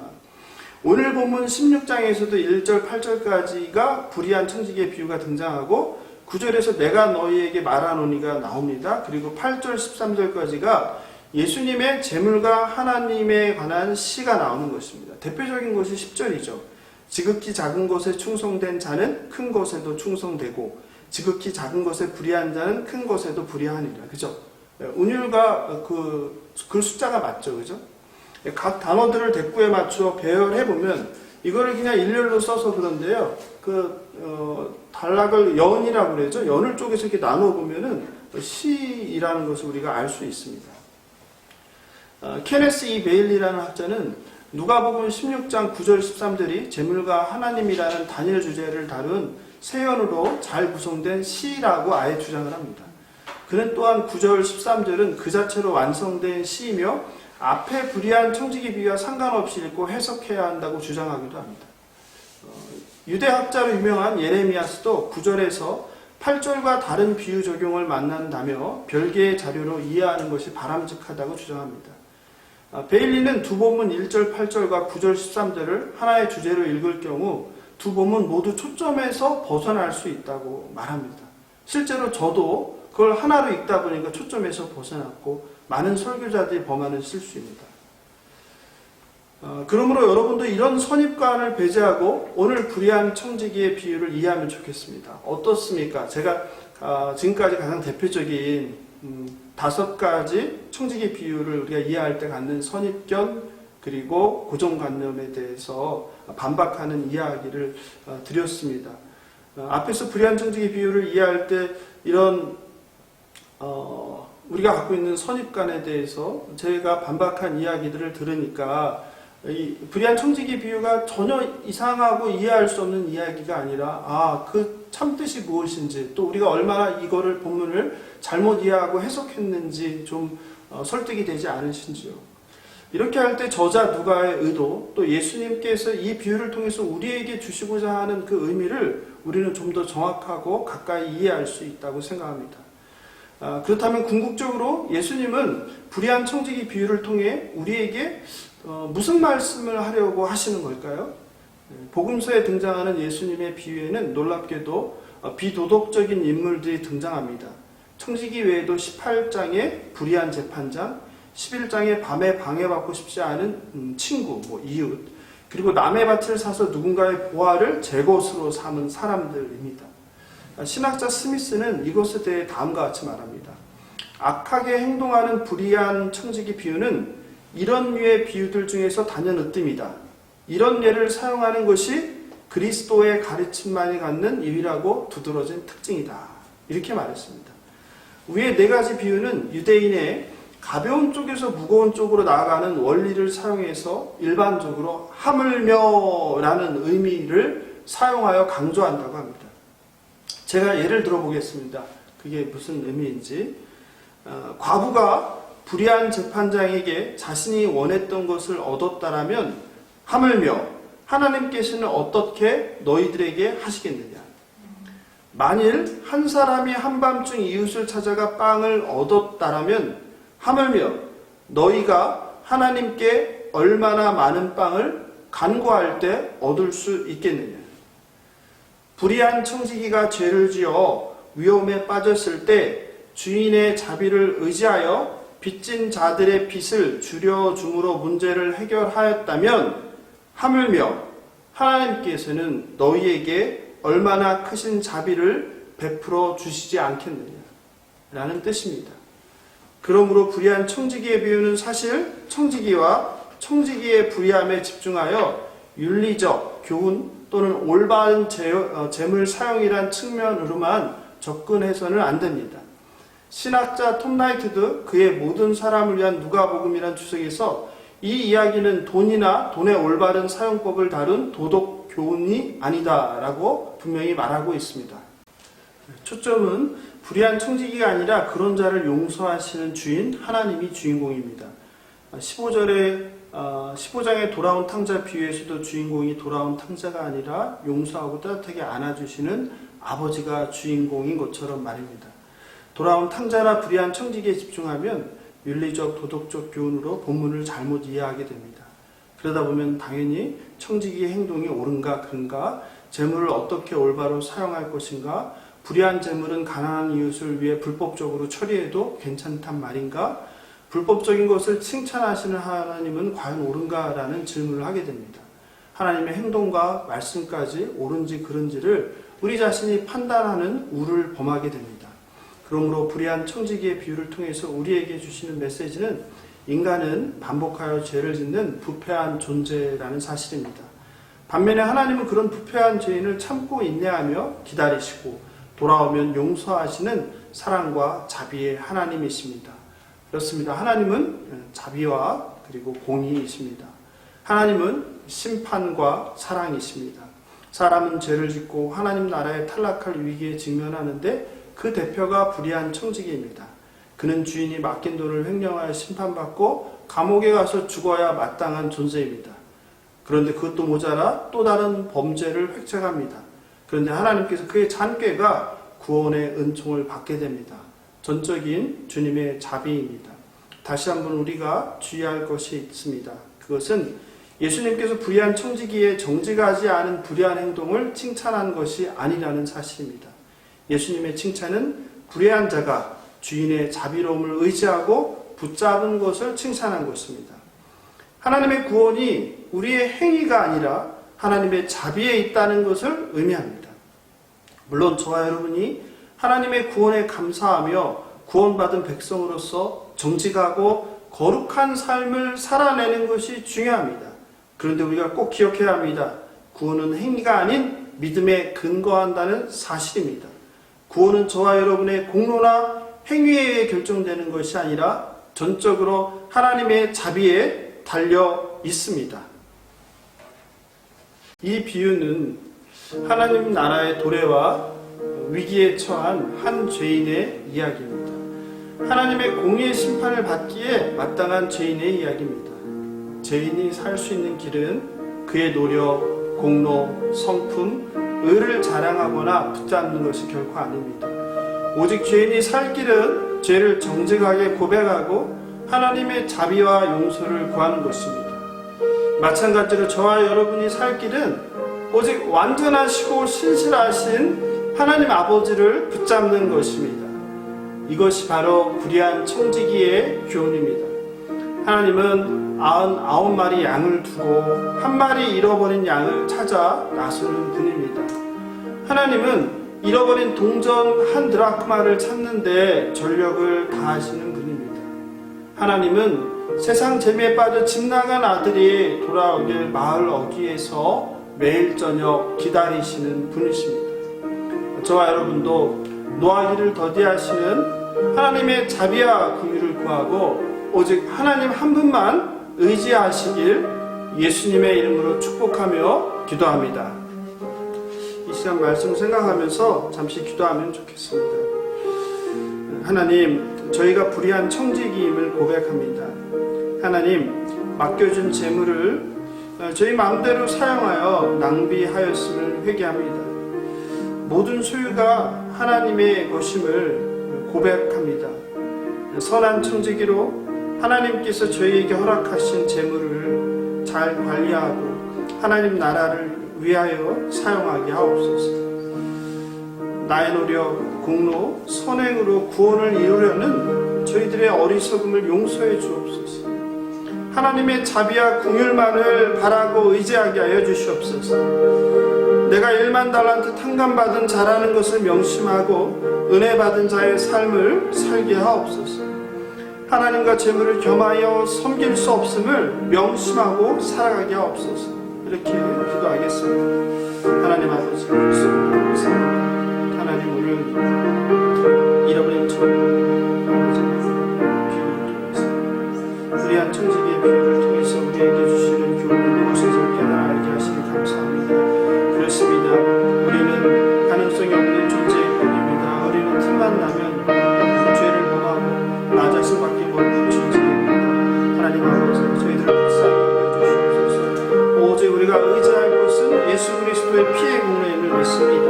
오늘 본문 16장에서도 1절 8절까지가 불의한 청지기의 비유가 등장하고 9절에서 내가 너희에게 말하노니가 나옵니다. 그리고 8절 13절까지가 예수님의 재물과 하나님에 관한 시가 나오는 것입니다. 대표적인 것이 10절이죠. 지극히 작은 것에 충성된 자는 큰 것에도 충성되고 지극히 작은 것에 불의한 자는 큰 것에도 불의하니라. 그죠? 운율과 그 숫자가 맞죠. 그죠? 각 단어들을 대꾸에 맞추어 배열해 보면 이거를 그냥 일렬로 써서 그런데요. 단락을 연이라고 그러죠. 연을 쪼개서 이렇게 나눠 보면은 시이라는 것을 우리가 알 수 있습니다. 케네스 E. 베일리라는 학자는 누가복음 16장 9절 13절이 재물과 하나님이라는 단일 주제를 다룬 세연으로 잘 구성된 시라고 아예 주장을 합니다. 그는 또한 9절 13절은 그 자체로 완성된 시이며 앞에 불의한 청지기 비유와 상관없이 읽고 해석해야 한다고 주장하기도 합니다. 유대학자로 유명한 예레미야스도 9절에서 8절과 다른 비유 적용을 만난다며 별개의 자료로 이해하는 것이 바람직하다고 주장합니다. 베일리는 두 본문 1절 8절과 9절 13절을 하나의 주제로 읽을 경우 두 본문 모두 초점에서 벗어날 수 있다고 말합니다. 실제로 저도 그걸 하나로 읽다 보니까 초점에서 벗어났고 많은 설교자들이 범하는 실수입니다. 그러므로 여러분도 이런 선입관을 배제하고 오늘 불의한 청지기의 비유를 이해하면 좋겠습니다. 어떻습니까? 제가 지금까지 가장 대표적인 5가지 청지기 비유를 우리가 이해할 때 갖는 선입견 그리고 고정관념에 대해서 반박하는 이야기를 드렸습니다. 앞에서 불의한 청지기 비유를 이해할 때 이런 우리가 갖고 있는 선입관에 대해서 제가 반박한 이야기들을 들으니까 이 불의한 청지기 비유가 전혀 이상하고 이해할 수 없는 이야기가 아니라 그 참뜻이 무엇인지 또 우리가 얼마나 이거를 본문을 잘못 이해하고 해석했는지 좀 설득이 되지 않으신지요. 이렇게 할 때 저자 누가의 의도 또 예수님께서 이 비유를 통해서 우리에게 주시고자 하는 그 의미를 우리는 좀 더 정확하고 가까이 이해할 수 있다고 생각합니다. 그렇다면 궁극적으로 예수님은 불의한 청지기 비유를 통해 우리에게 무슨 말씀을 하려고 하시는 걸까요? 복음서에 등장하는 예수님의 비유에는 놀랍게도 비도덕적인 인물들이 등장합니다. 청지기 외에도 18장에 불의한 재판장, 11장에 밤에 방해받고 싶지 않은 친구, 이웃, 그리고 남의 밭을 사서 누군가의 보화를 제 것으로 삼은 사람들입니다. 신학자 스미스는 이것에 대해 다음과 같이 말합니다. 악하게 행동하는 불의한 청지기 비유는 이런 류의 비유들 중에서 단연으뜸이다. 이런 예를 사용하는 것이 그리스도의 가르침만이 갖는 유일하고 두드러진 특징이다. 이렇게 말했습니다. 위의 4가지 비유는 유대인의 가벼운 쪽에서 무거운 쪽으로 나아가는 원리를 사용해서 일반적으로 하물며라는 의미를 사용하여 강조한다고 합니다. 제가 예를 들어보겠습니다. 그게 무슨 의미인지. 과부가 불의한 재판장에게 자신이 원했던 것을 얻었다라면 하물며 하나님께서는 어떻게 너희들에게 하시겠느냐. 만일 한 사람이 한밤중 이웃을 찾아가 빵을 얻었다라면 하물며 너희가 하나님께 얼마나 많은 빵을 간구할 때 얻을 수 있겠느냐. 불의한 청지기가 죄를 지어 위험에 빠졌을 때 주인의 자비를 의지하여 빚진 자들의 빚을 줄여줌으로 문제를 해결하였다면 하물며 하나님께서는 너희에게 얼마나 크신 자비를 베풀어 주시지 않겠느냐 라는 뜻입니다. 그러므로 불의한 청지기의 비유는 사실 청지기와 청지기의 불의함에 집중하여 윤리적, 교훈 또는 올바른 재물 사용이란 측면으로만 접근해서는 안 됩니다. 신학자 톰 라이트도 그의 모든 사람을 위한 누가복음이란 주석에서 이 이야기는 돈이나 돈의 올바른 사용법을 다룬 도덕 교훈이 아니다라고 분명히 말하고 있습니다. 초점은 불의한 청지기가 아니라 그런 자를 용서하시는 주인 하나님이 주인공입니다. 15장의 돌아온 탕자 비유에서도 주인공이 돌아온 탕자가 아니라 용서하고 따뜻하게 안아주시는 아버지가 주인공인 것처럼 말입니다. 돌아온 탕자나 불의한 청지기에 집중하면 윤리적, 도덕적 교훈으로 본문을 잘못 이해하게 됩니다. 그러다 보면 당연히 청지기의 행동이 옳은가 그른가, 재물을 어떻게 올바로 사용할 것인가, 불의한 재물은 가난한 이웃을 위해 불법적으로 처리해도 괜찮단 말인가, 불법적인 것을 칭찬하시는 하나님은 과연 옳은가라는 질문을 하게 됩니다. 하나님의 행동과 말씀까지 옳은지 그른지를 우리 자신이 판단하는 우를 범하게 됩니다. 그러므로 불의한 청지기의 비유를 통해서 우리에게 주시는 메시지는 인간은 반복하여 죄를 짓는 부패한 존재라는 사실입니다. 반면에 하나님은 그런 부패한 죄인을 참고 인내하며 기다리시고 돌아오면 용서하시는 사랑과 자비의 하나님이십니다. 그렇습니다. 하나님은 자비와 그리고 공의이십니다. 하나님은 심판과 사랑이십니다. 사람은 죄를 짓고 하나님 나라에 탈락할 위기에 직면하는데 그 대표가 불의한 청지기입니다. 그는 주인이 맡긴 돈을 횡령하여 심판받고 감옥에 가서 죽어야 마땅한 존재입니다. 그런데 그것도 모자라 또 다른 범죄를 획책합니다. 그런데 하나님께서 그의 잔꾀가 구원의 은총을 받게 됩니다. 전적인 주님의 자비입니다. 다시 한번 우리가 주의할 것이 있습니다. 그것은 예수님께서 불의한 청지기의 정직하지 않은 불의한 행동을 칭찬한 것이 아니라는 사실입니다. 예수님의 칭찬은 불의한 자가 주인의 자비로움을 의지하고 붙잡은 것을 칭찬한 것입니다. 하나님의 구원이 우리의 행위가 아니라 하나님의 자비에 있다는 것을 의미합니다. 물론 저와 여러분이 하나님의 구원에 감사하며 구원받은 백성으로서 정직하고 거룩한 삶을 살아내는 것이 중요합니다. 그런데 우리가 꼭 기억해야 합니다. 구원은 행위가 아닌 믿음에 근거한다는 사실입니다. 구원은 저와 여러분의 공로나 행위에 의해 결정되는 것이 아니라 전적으로 하나님의 자비에 달려 있습니다. 이 비유는 하나님 나라의 도래와 위기에 처한 한 죄인의 이야기입니다. 하나님의 공의의 심판을 받기에 마땅한 죄인의 이야기입니다. 죄인이 살 수 있는 길은 그의 노력, 공로, 성품, 의를 자랑하거나 붙잡는 것이 결코 아닙니다. 오직 죄인이 살 길은 죄를 정직하게 고백하고 하나님의 자비와 용서를 구하는 것입니다. 마찬가지로 저와 여러분이 살 길은 오직 완전하시고 신실하신 하나님 아버지를 붙잡는 것입니다. 이것이 바로 불의한 청지기의 교훈입니다. 하나님은 99마리 양을 두고 한 마리 잃어버린 양을 찾아 나서는 분입니다. 하나님은 잃어버린 동전 한 드라크마를 찾는데 전력을 다하시는 분입니다. 하나님은 세상 재미에 빠져 집 나간 아들이 돌아오길 마을 어귀에서 매일 저녁 기다리시는 분이십니다. 저와 여러분도 노하기를 더디하시는 하나님의 자비와 긍휼을 구하고 오직 하나님 한 분만 의지하시길 예수님의 이름으로 축복하며 기도합니다. 이 시간 말씀 생각하면서 잠시 기도하면 좋겠습니다. 하나님, 저희가 불의한 청지기임을 고백합니다. 하나님, 맡겨준 재물을 저희 마음대로 사용하여 낭비하였음을 회개합니다. 모든 소유가 하나님의 것임을 고백합니다. 선한 청지기로 하나님께서 저희에게 허락하신 재물을 잘 관리하고 하나님 나라를 위하여 사용하게 하옵소서. 나의 노력, 공로, 선행으로 구원을 이루려는 저희들의 어리석음을 용서해 주옵소서. 하나님의 자비와 긍휼만을 바라고 의지하게 하여 주시옵소서. 내가 1만 달란트 탕감받은 자라는 것을 명심하고 은혜 받은 자의 삶을 살게 하옵소서. 하나님과 재물을 겸하여 섬길 수 없음을 명심하고 살아가게 하옵소서. 이렇게 기도하겠습니다. 하나님 아버지, 하나님 오늘 잃어버린 불의한 청지기의 비유를 통해서 우리에게 주시는 교훈을 무엇인지 깨달게 하시니 감사합니다. 그렇습니다. 우리는 가능성이 없는 존재일 뿐입니다. 우리는 틈만 나면 죄를 범하고 나 자신밖에 모르는 존재입니다. 하나님 아버지, 저희들을 불쌍히 여겨주시옵소서. 오직 우리가 의지할 것은 예수 그리스도의 피의 공로임을 믿습니다.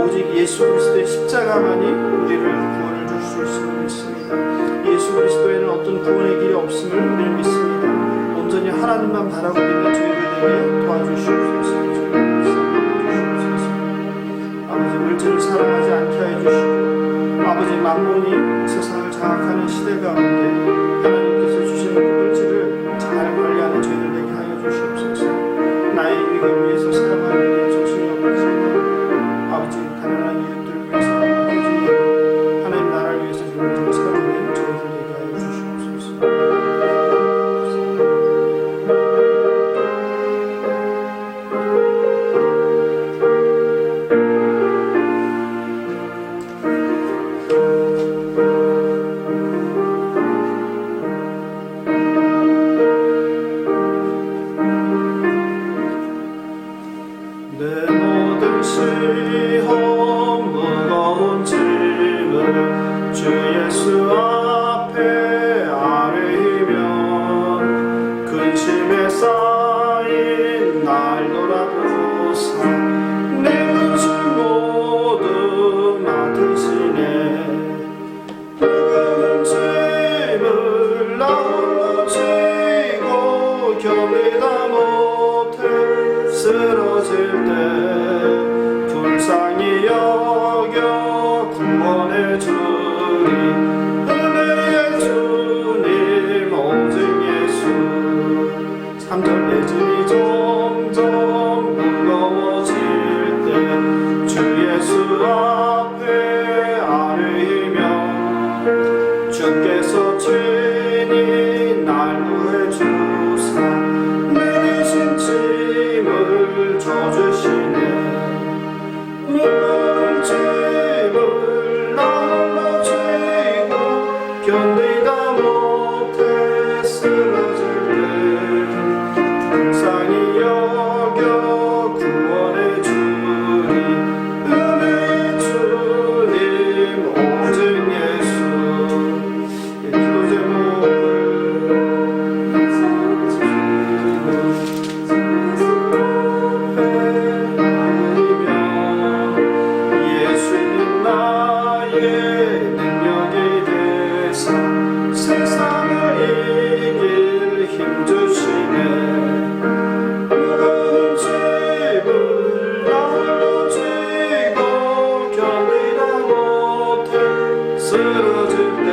오직 예수 그리스도의 십자가만이 우리를 구원을 줄 수 있음을 믿습니다. 예수 그리스도에는 어떤 구원의 길이 없음을 우리는 믿습니다. 온전히 하나님만 바라고 있는 저희들 되게 도와주시옵소서. 아버지, 물질을 사랑하지 않게 하여 주시고 아버지, 만몬이 세상을 장악하는 시대 가운데 하나님께서 주시는 그 물질을 잘 관리하는 저희들 되게 하여 주시옵소서. 나의 유익을 위해서 사용하는 데 정신이 없습니다. 아버지, 가난한 이웃들을 위해서 맡겨주니 하나님 나라를 위해서 죽는 사람은 저희들에게 하여 주시옵소서. 내 모든 시험 무거운 짐을 주 예수 앞에 아뢰이면 근심에 쌓인 날 돌아보사 내 근심 모두 맡으시네. 무거운 짐을 나 홀로 지고 견디다 못해 쓰러질 때 불쌍히 여겨 구원해 주니 은혜의 주님 오직 예수. 3절 내 짐이 점점 무거워질 때 주 예수 앞에 아뢰이며 주께서 친히 날 구해 주사 내 대신 짐을 져주시네. 무거운 짐을 나 홀로 지고 견디다 못해 쓰러질 때 불쌍히 여겨 구원해 주니 은혜의 주님 오직 예수. 기도 제목을 예수는 나의 능력이 되사 세상을 이길 힘 주시네. 무거운 짐을 나 홀로 지고 견디다 못해 쓰러질 때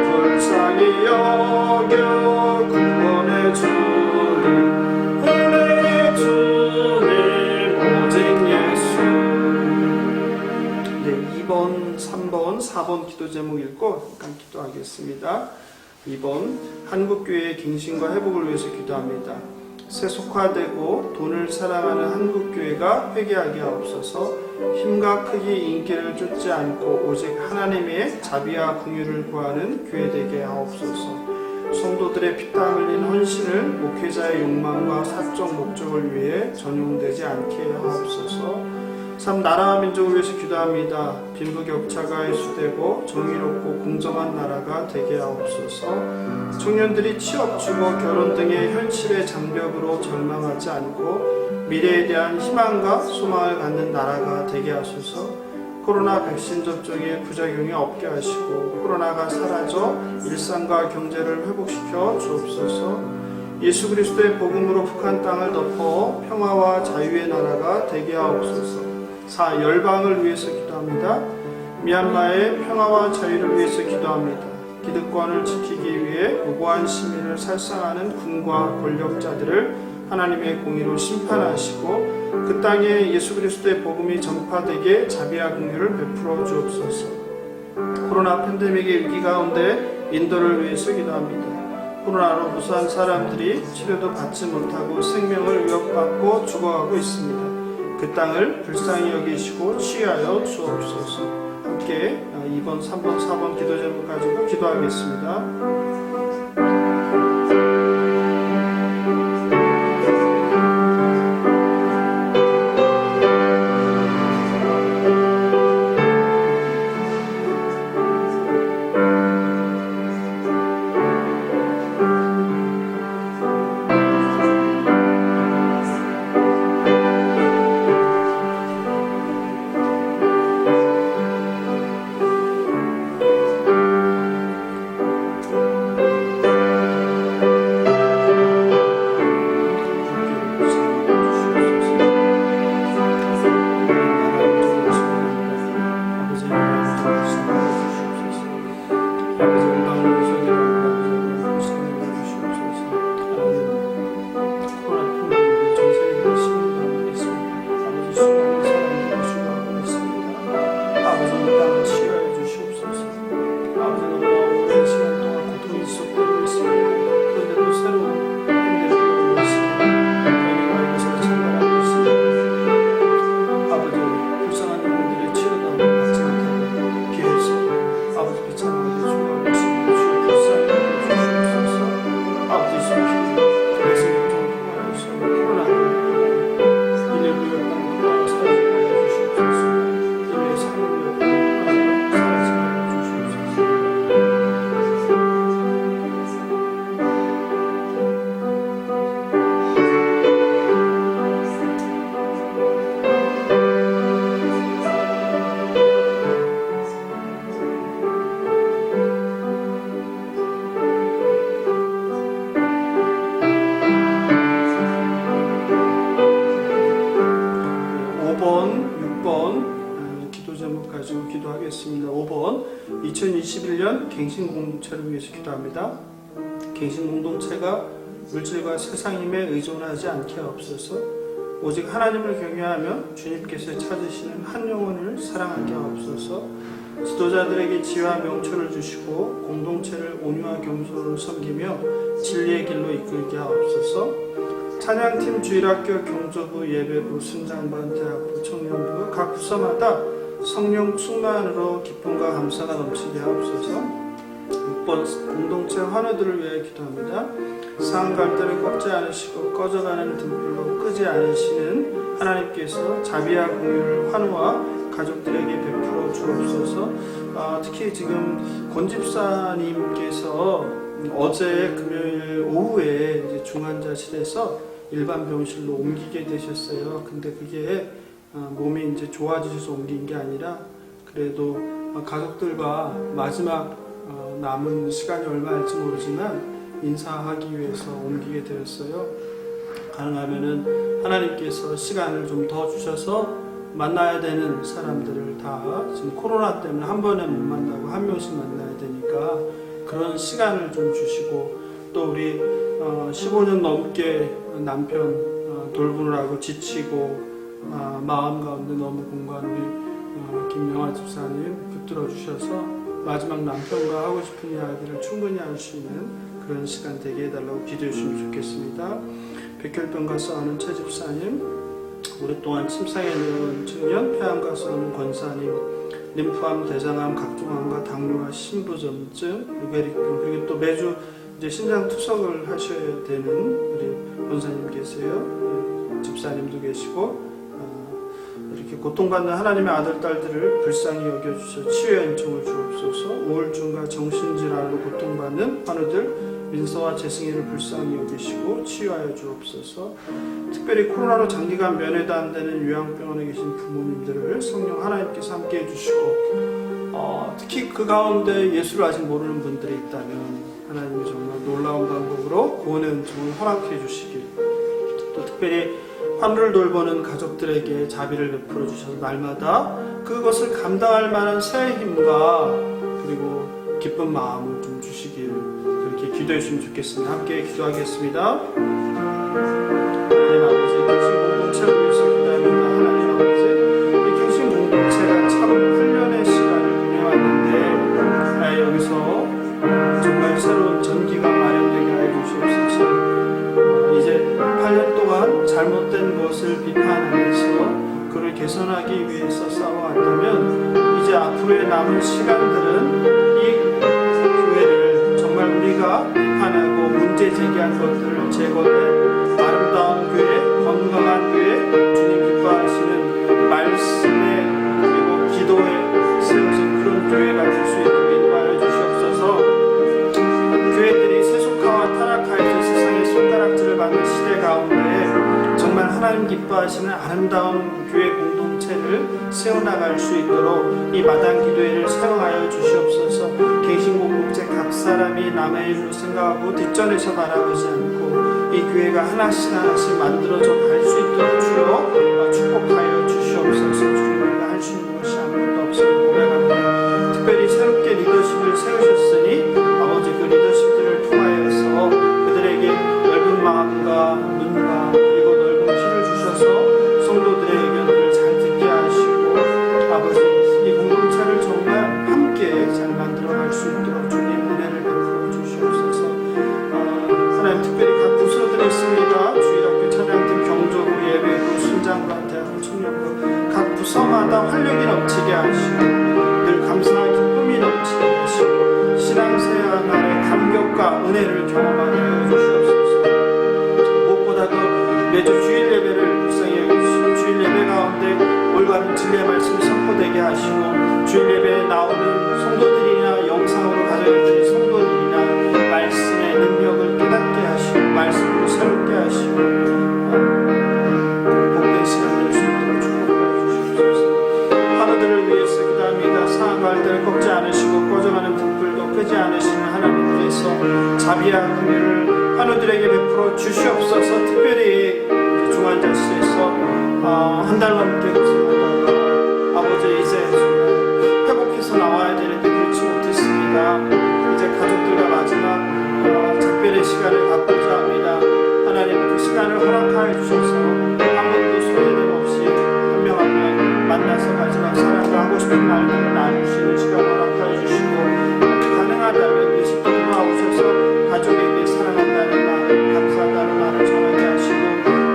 불쌍히 여겨 구원해 주니 은혜의 주님 오직 예수. 네, 2번, 3번, 4번 기도 제목 읽고 잠깐 기도하겠습니다. 2번 한국교회의 갱신과 회복을 위해서 기도합니다. 세속화되고 돈을 사랑하는 한국교회가 회개하게 하옵소서. 힘과 크기 인기를 쫓지 않고 오직 하나님의 자비와 긍휼을 구하는 교회 되게 하옵소서. 성도들의 피땀 흘린 헌신을 목회자의 욕망과 사적 목적을 위해 전용되지 않게 하옵소서. 3. 나라와 민족을 위해서 기도합니다. 빈부격차가 해소되고 정의롭고 공정한 나라가 되게 하옵소서. 청년들이 취업, 주거, 결혼 등의 현실의 장벽으로 절망하지 않고 미래에 대한 희망과 소망을 갖는 나라가 되게 하소서. 코로나 백신 접종의 부작용이 없게 하시고 코로나가 사라져 일상과 경제를 회복시켜 주옵소서. 예수 그리스도의 복음으로 북한 땅을 덮어 평화와 자유의 나라가 되게 하옵소서. 4. 열방을 위해서 기도합니다. 미얀마의 평화와 자유를 위해서 기도합니다. 기득권을 지키기 위해 무고한 시민을 살상하는 군과 권력자들을 하나님의 공의로 심판하시고 그 땅에 예수 그리스도의 복음이 전파되게 자비와 긍휼을 베풀어 주옵소서. 코로나 팬데믹의 위기 가운데 인도를 위해서 기도합니다. 코로나로 무수한 사람들이 치료도 받지 못하고 생명을 위협받고 죽어가고 있습니다. 그 땅을 불쌍히 여기시고 치유하여 주옵소서. 함께 2번, 3번, 4번 기도 제목 가지고 기도하겠습니다. 기도 제목 가지고 기도하겠습니다. 5번 2021년 갱신 공동체를 위해서 기도합니다. 갱신 공동체가 물질과 세상임에 의존하지 않게 하옵소서. 오직 하나님을 경외하며 주님께서 찾으시는 한 영혼을 사랑하게 하옵소서. 지도자들에게 지혜와 명철을 주시고 공동체를 온유와 겸손으로 섬기며 진리의 길로 이끌게 하옵소서. 찬양팀, 주일학교, 경조부, 예배부, 순장반, 대학부, 청년부 각 부서마다 성령 충만으로 기쁨과 감사가 넘치게 하옵소서. 6번 공동체 환우들을 위해 기도합니다. 상한 갈대를 꺾지 않으시고 꺼져가는 등불로 끄지 않으시는 하나님께서 자비와 공유를 환우와 가족들에게 베풀어 주옵소서. 특히 지금 권 집사님께서 어제 금요일 오후에 이제 중환자실에서 일반 병실로 옮기게 되셨어요. 근데 그게 몸이 이제 좋아지셔서 옮긴 게 아니라 그래도 가족들과 마지막 남은 시간이 얼마일지 모르지만 인사하기 위해서 옮기게 되었어요. 가능하면은 하나님께서 시간을 좀 더 주셔서 만나야 되는 사람들을 다 지금 코로나 때문에 한 번에 못 만나고 한 명씩 만나야 되니까 그런 시간을 좀 주시고 또 우리 15년 넘게 남편 돌보느라고 지치고 마음 가운데 너무 공고한 우리 김명아 집사님 붙들어 주셔서 마지막 남편과 하고 싶은 이야기를 충분히 할 수 있는 그런 시간 되게 해달라고 기도해 주시면 좋겠습니다. 백혈병과 싸우는 최 집사님, 오랫동안 침상에 누운 청년, 폐암과 싸우는 권사님, 림프암, 대장암, 각종암과 당뇨와 신부전증, 루게릭병, 그리고 또 매주 이제 신장 투석을 하셔야 되는 우리 권사님 계세요. 집사님도 계시고 이렇게 고통받는 하나님의 아들, 딸들을 불쌍히 여겨주셔서 치유의 은총을 주옵소서. 우울증과 정신질환으로 고통받는 환우들 민서와 재승이를 불쌍히 여기시고 치유하여 주옵소서. 특별히 코로나로 장기간 면회도 안 되는 요양병원에 계신 부모님들을 성령 하나님께서 함께 해주시고 특히 그 가운데 예수를 아직 모르는 분들이 있다면 하나님이 정말 놀라운 방법으로 구원의 은총을 허락해 주시길, 또 특별히 환우를 돌보는 가족들에게 자비를 베풀어 주셔서 날마다 그것을 감당할 만한 새 힘과 그리고 기쁜 마음을 좀 주시길 그렇게 기도해 주시면 좋겠습니다. 함께 기도하겠습니다. 하나님 아버지, 갱신 공동체를 위해서 기도합니다. 하나님 아버지, 이 갱신 공동체가 참 8년의 시간을 보내왔는데 여기서 정말 새로운 전기가 마련되게 하여 주시옵소서. 이제 8년 동안 잘못된 것을 비판하면서 그를 개선하기 위해서 싸워왔다면 이제 앞으로의 남은 시간들은 이 교회를 정말 우리가 비판하고 문제 제기한 것들을 제거해 아름다운 교회, 건강한 교회, 주님 기뻐하시는 말씀에 그리고 기도에 세워진 그런 교회가 될 수 있도록 인도하여 주시옵소서. 교회들이 세속화와 타락하여 세상의 손가락질을 받는 시대 가운데 정말 하나님 기뻐하시는 아름다운 교회 공동체를 세워나갈 수 있도록 이 마당 기도회를 사용하여 주시옵소서. 갱신 공동체 각 사람이 남의 일로 생각하고 뒷전에서 바라보지 않고 이 교회가 하나씩 하나씩 만들어져 갈 수 있도록 주여 축복하여 주시옵소서. 주님과 할 수 있는 것이 아무것도 없음을 고백합니다. 특별히 새롭게 리더십을 세우셨으니 아버지 그 리더십들을 통하여서 그들에게 넓은 마음과 눈과 그리고 넓은 귀를 주셔서 성도들의 의견들을 잘 듣게 하시고 아버지 이 공동체를 정말 함께 잘 만들어갈 수 있도록 주님 은혜를 베풀어 주시옵소서. 하나님 특별히 각 부서들이 있습니다. 주일학교, 찬양팀, 경조부, 예배부, 순장반, 대학부, 청년부 각 부서마다 활력이 넘치게 하시고 늘 감사와 기쁨이 넘치게 하시고 신앙생활의 감격과 은혜를 경험하게 하여 주시옵소서. 무엇보다도 매주 주일 예배를 불쌍히 여겨주시고 주일 예배 가운데 올바른 진리의 말씀이 선포되게 하시고 주일 예배에 나오는 성도들이나 영상으로 가져오는 성도들이나 말씀의 능력을 깨닫게 하시고 말씀으로 새롭게 하시고 복된 시간 될 수 있도록 축복하여 주시옵소서. 환우들을 위해서 기도합니다. 상한 갈대를 꺾지 않으시고 꺼져가는 등불도 끄지 않으시는 하나님께서 자비와 긍휼을 환우들에게 베풀어 주시옵소서. 특별히 중환자실에서 한 달 넘게 고생하다가 아버지 이제 말씀을 나눌 수 있는 시간 허락하여 주시고 가능하다면 이 집도 돌아오셔서 가족에게 사랑한다는 말, 감사하다는 말을 전하게 하시고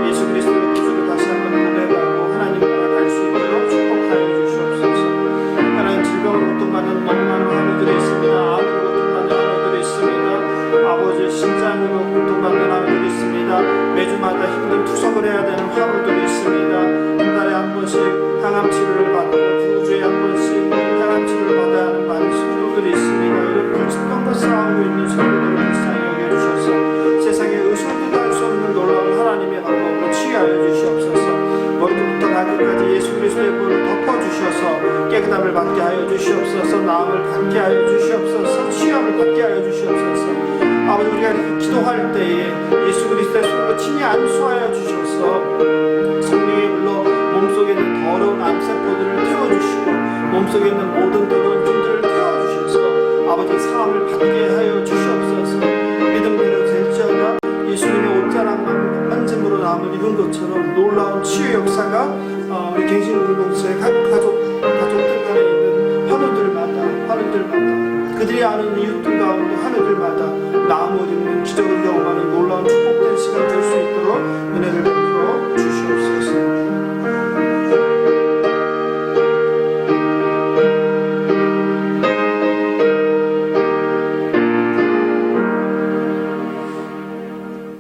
예수 그리스도의 구주로 다시 한번 고백하고 하나님 나라 갈 수 있도록 축복하여 주시옵소서. 하나님 질병으로 고통받는 너무 많은 하루들이 있습니다. 암으로 고통받는 하루들이 있습니다. 아버지 신장으로 고통받는 하루들이 있습니다. 매주마다 힘든 투석을 해야 되는 하루들이 있습니다. 한 달에 한 번씩 항암 치료를 받고 두 주에 한 번씩 항암 치료를 받아야 하는 많은 신부들이 있습니다. 이런 불치병과 싸우고 있는 성도들을 불쌍히 여겨주셔서 세상에 의술도 할 수 없는 놀라운 하나님의 방법으로 치유하여 주시옵소서. 머리부터 발끝까지 예수 그리스도의 불을 덮어주셔서 깨끗함을 받게 하여 주시옵소서. 나음을 받게 하여 주시옵소서. 치유함을 받게 하여 주시옵소서. 아버지 우리가 이렇게 기도할 때에 예수 그리스도의 손으로 친히 안수하여 주셔서 성령의 불로 몸속에 있는 더러운 암세포들을 태워주시고 몸속에 있는 모든 더러운 균들을 태워주셔서 아버지 사함을 받게 하여 주시옵소서. 믿음대로 될지어다. 예수님의 옷자락만 만짐으로 나음을 입은 것처럼 놀라운 치유 역사가 우리 갱신 공동체의 가족들 간에 있는 환우들마다 그들이 아는 이웃들 가운데 환우들마다 나음을 입는 기적을 경험하는 놀라운 축복된 시간 될 수 있도록 은혜를 베풀어 주시옵소서.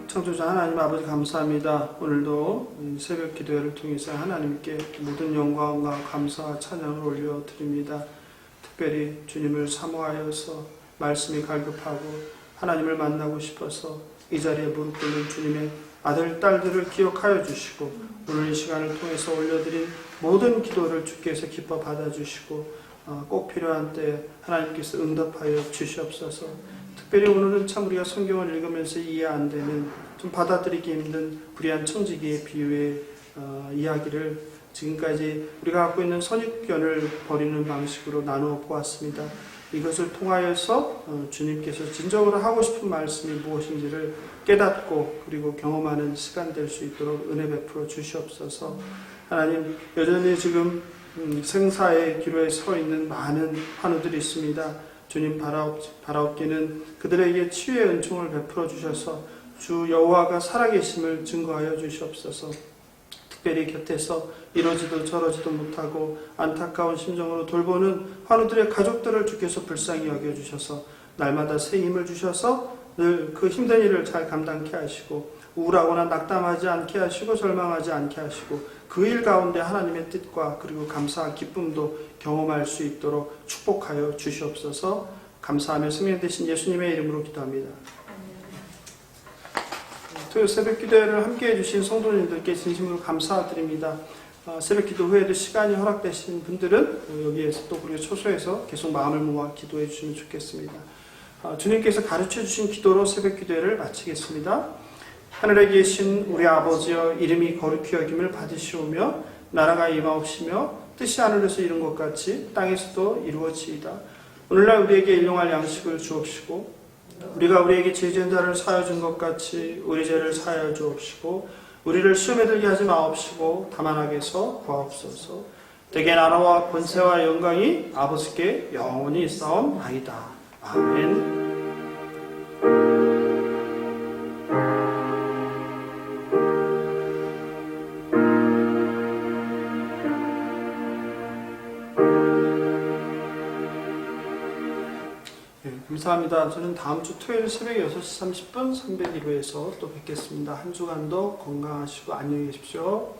창조자 하나님 아버지 감사합니다. 오늘도 새벽 기도회를 통해서 하나님께 모든 영광과 감사와 찬양을 올려드립니다. 특별히 주님을 사모하여서 말씀이 갈급하고 하나님을 만나고 싶어서 이 자리에 무릎 꿇는 주님의 아들, 딸들을 기억하여 주시고 오늘 이 시간을 통해서 올려드린 모든 기도를 주께서 기뻐 받아주시고 꼭 필요한 때 하나님께서 응답하여 주시옵소서. 특별히 오늘은 참 우리가 성경을 읽으면서 이해 안 되는 좀 받아들이기 힘든 불의한 청지기의 비유의 이야기를 지금까지 우리가 갖고 있는 선입견을 버리는 방식으로 나누어 보았습니다. 이것을 통하여서 주님께서 진정으로 하고 싶은 말씀이 무엇인지를 깨닫고 그리고 경험하는 시간 될 수 있도록 은혜 베풀어 주시옵소서. 하나님 여전히 지금 생사의 기로에 서 있는 많은 환우들이 있습니다. 주님 바라옵기는 그들에게 치유의 은총을 베풀어 주셔서 주 여호와가 살아계심을 증거하여 주시옵소서. 특별히 곁에서 이러지도 저러지도 못하고 안타까운 심정으로 돌보는 환우들의 가족들을 주께서 불쌍히 여겨주셔서 날마다 새 힘을 주셔서 늘 그 힘든 일을 잘 감당케 하시고 우울하거나 낙담하지 않게 하시고 절망하지 않게 하시고 그 일 가운데 하나님의 뜻과 그리고 감사와 기쁨도 경험할 수 있도록 축복하여 주시옵소서. 감사하며 승리의 되신 예수님의 이름으로 기도합니다. 토요일 새벽 기도회를 함께해 주신 성도님들께 진심으로 감사드립니다. 새벽 기도 후에도 시간이 허락되신 분들은 여기에서 또 그리고 초소에서 계속 마음을 모아 기도해 주시면 좋겠습니다. 주님께서 가르쳐 주신 기도로 새벽 기도회를 마치겠습니다. 하늘에 계신 우리 아버지여 이름이 거룩히 여김을 받으시오며 나라가 임하옵시며 뜻이 하늘에서 이룬 것 같이 땅에서도 이루어지이다. 오늘날 우리에게 일용할 양식을 주옵시고 우리가 우리에게 죄지은 자를 사하여 준 것 같이 우리 죄를 사하여 주옵시고 우리를 시험에 들게 하지 마옵시고 다만 악에서 구하옵소서. 대개 나라와 권세와 영광이 아버지께 영원히 있사옵나이다. 아멘. 감사합니다. 저는 다음 주 토요일 새벽 6시 30분 301호에서 또 뵙겠습니다. 한 주간도 건강하시고 안녕히 계십시오.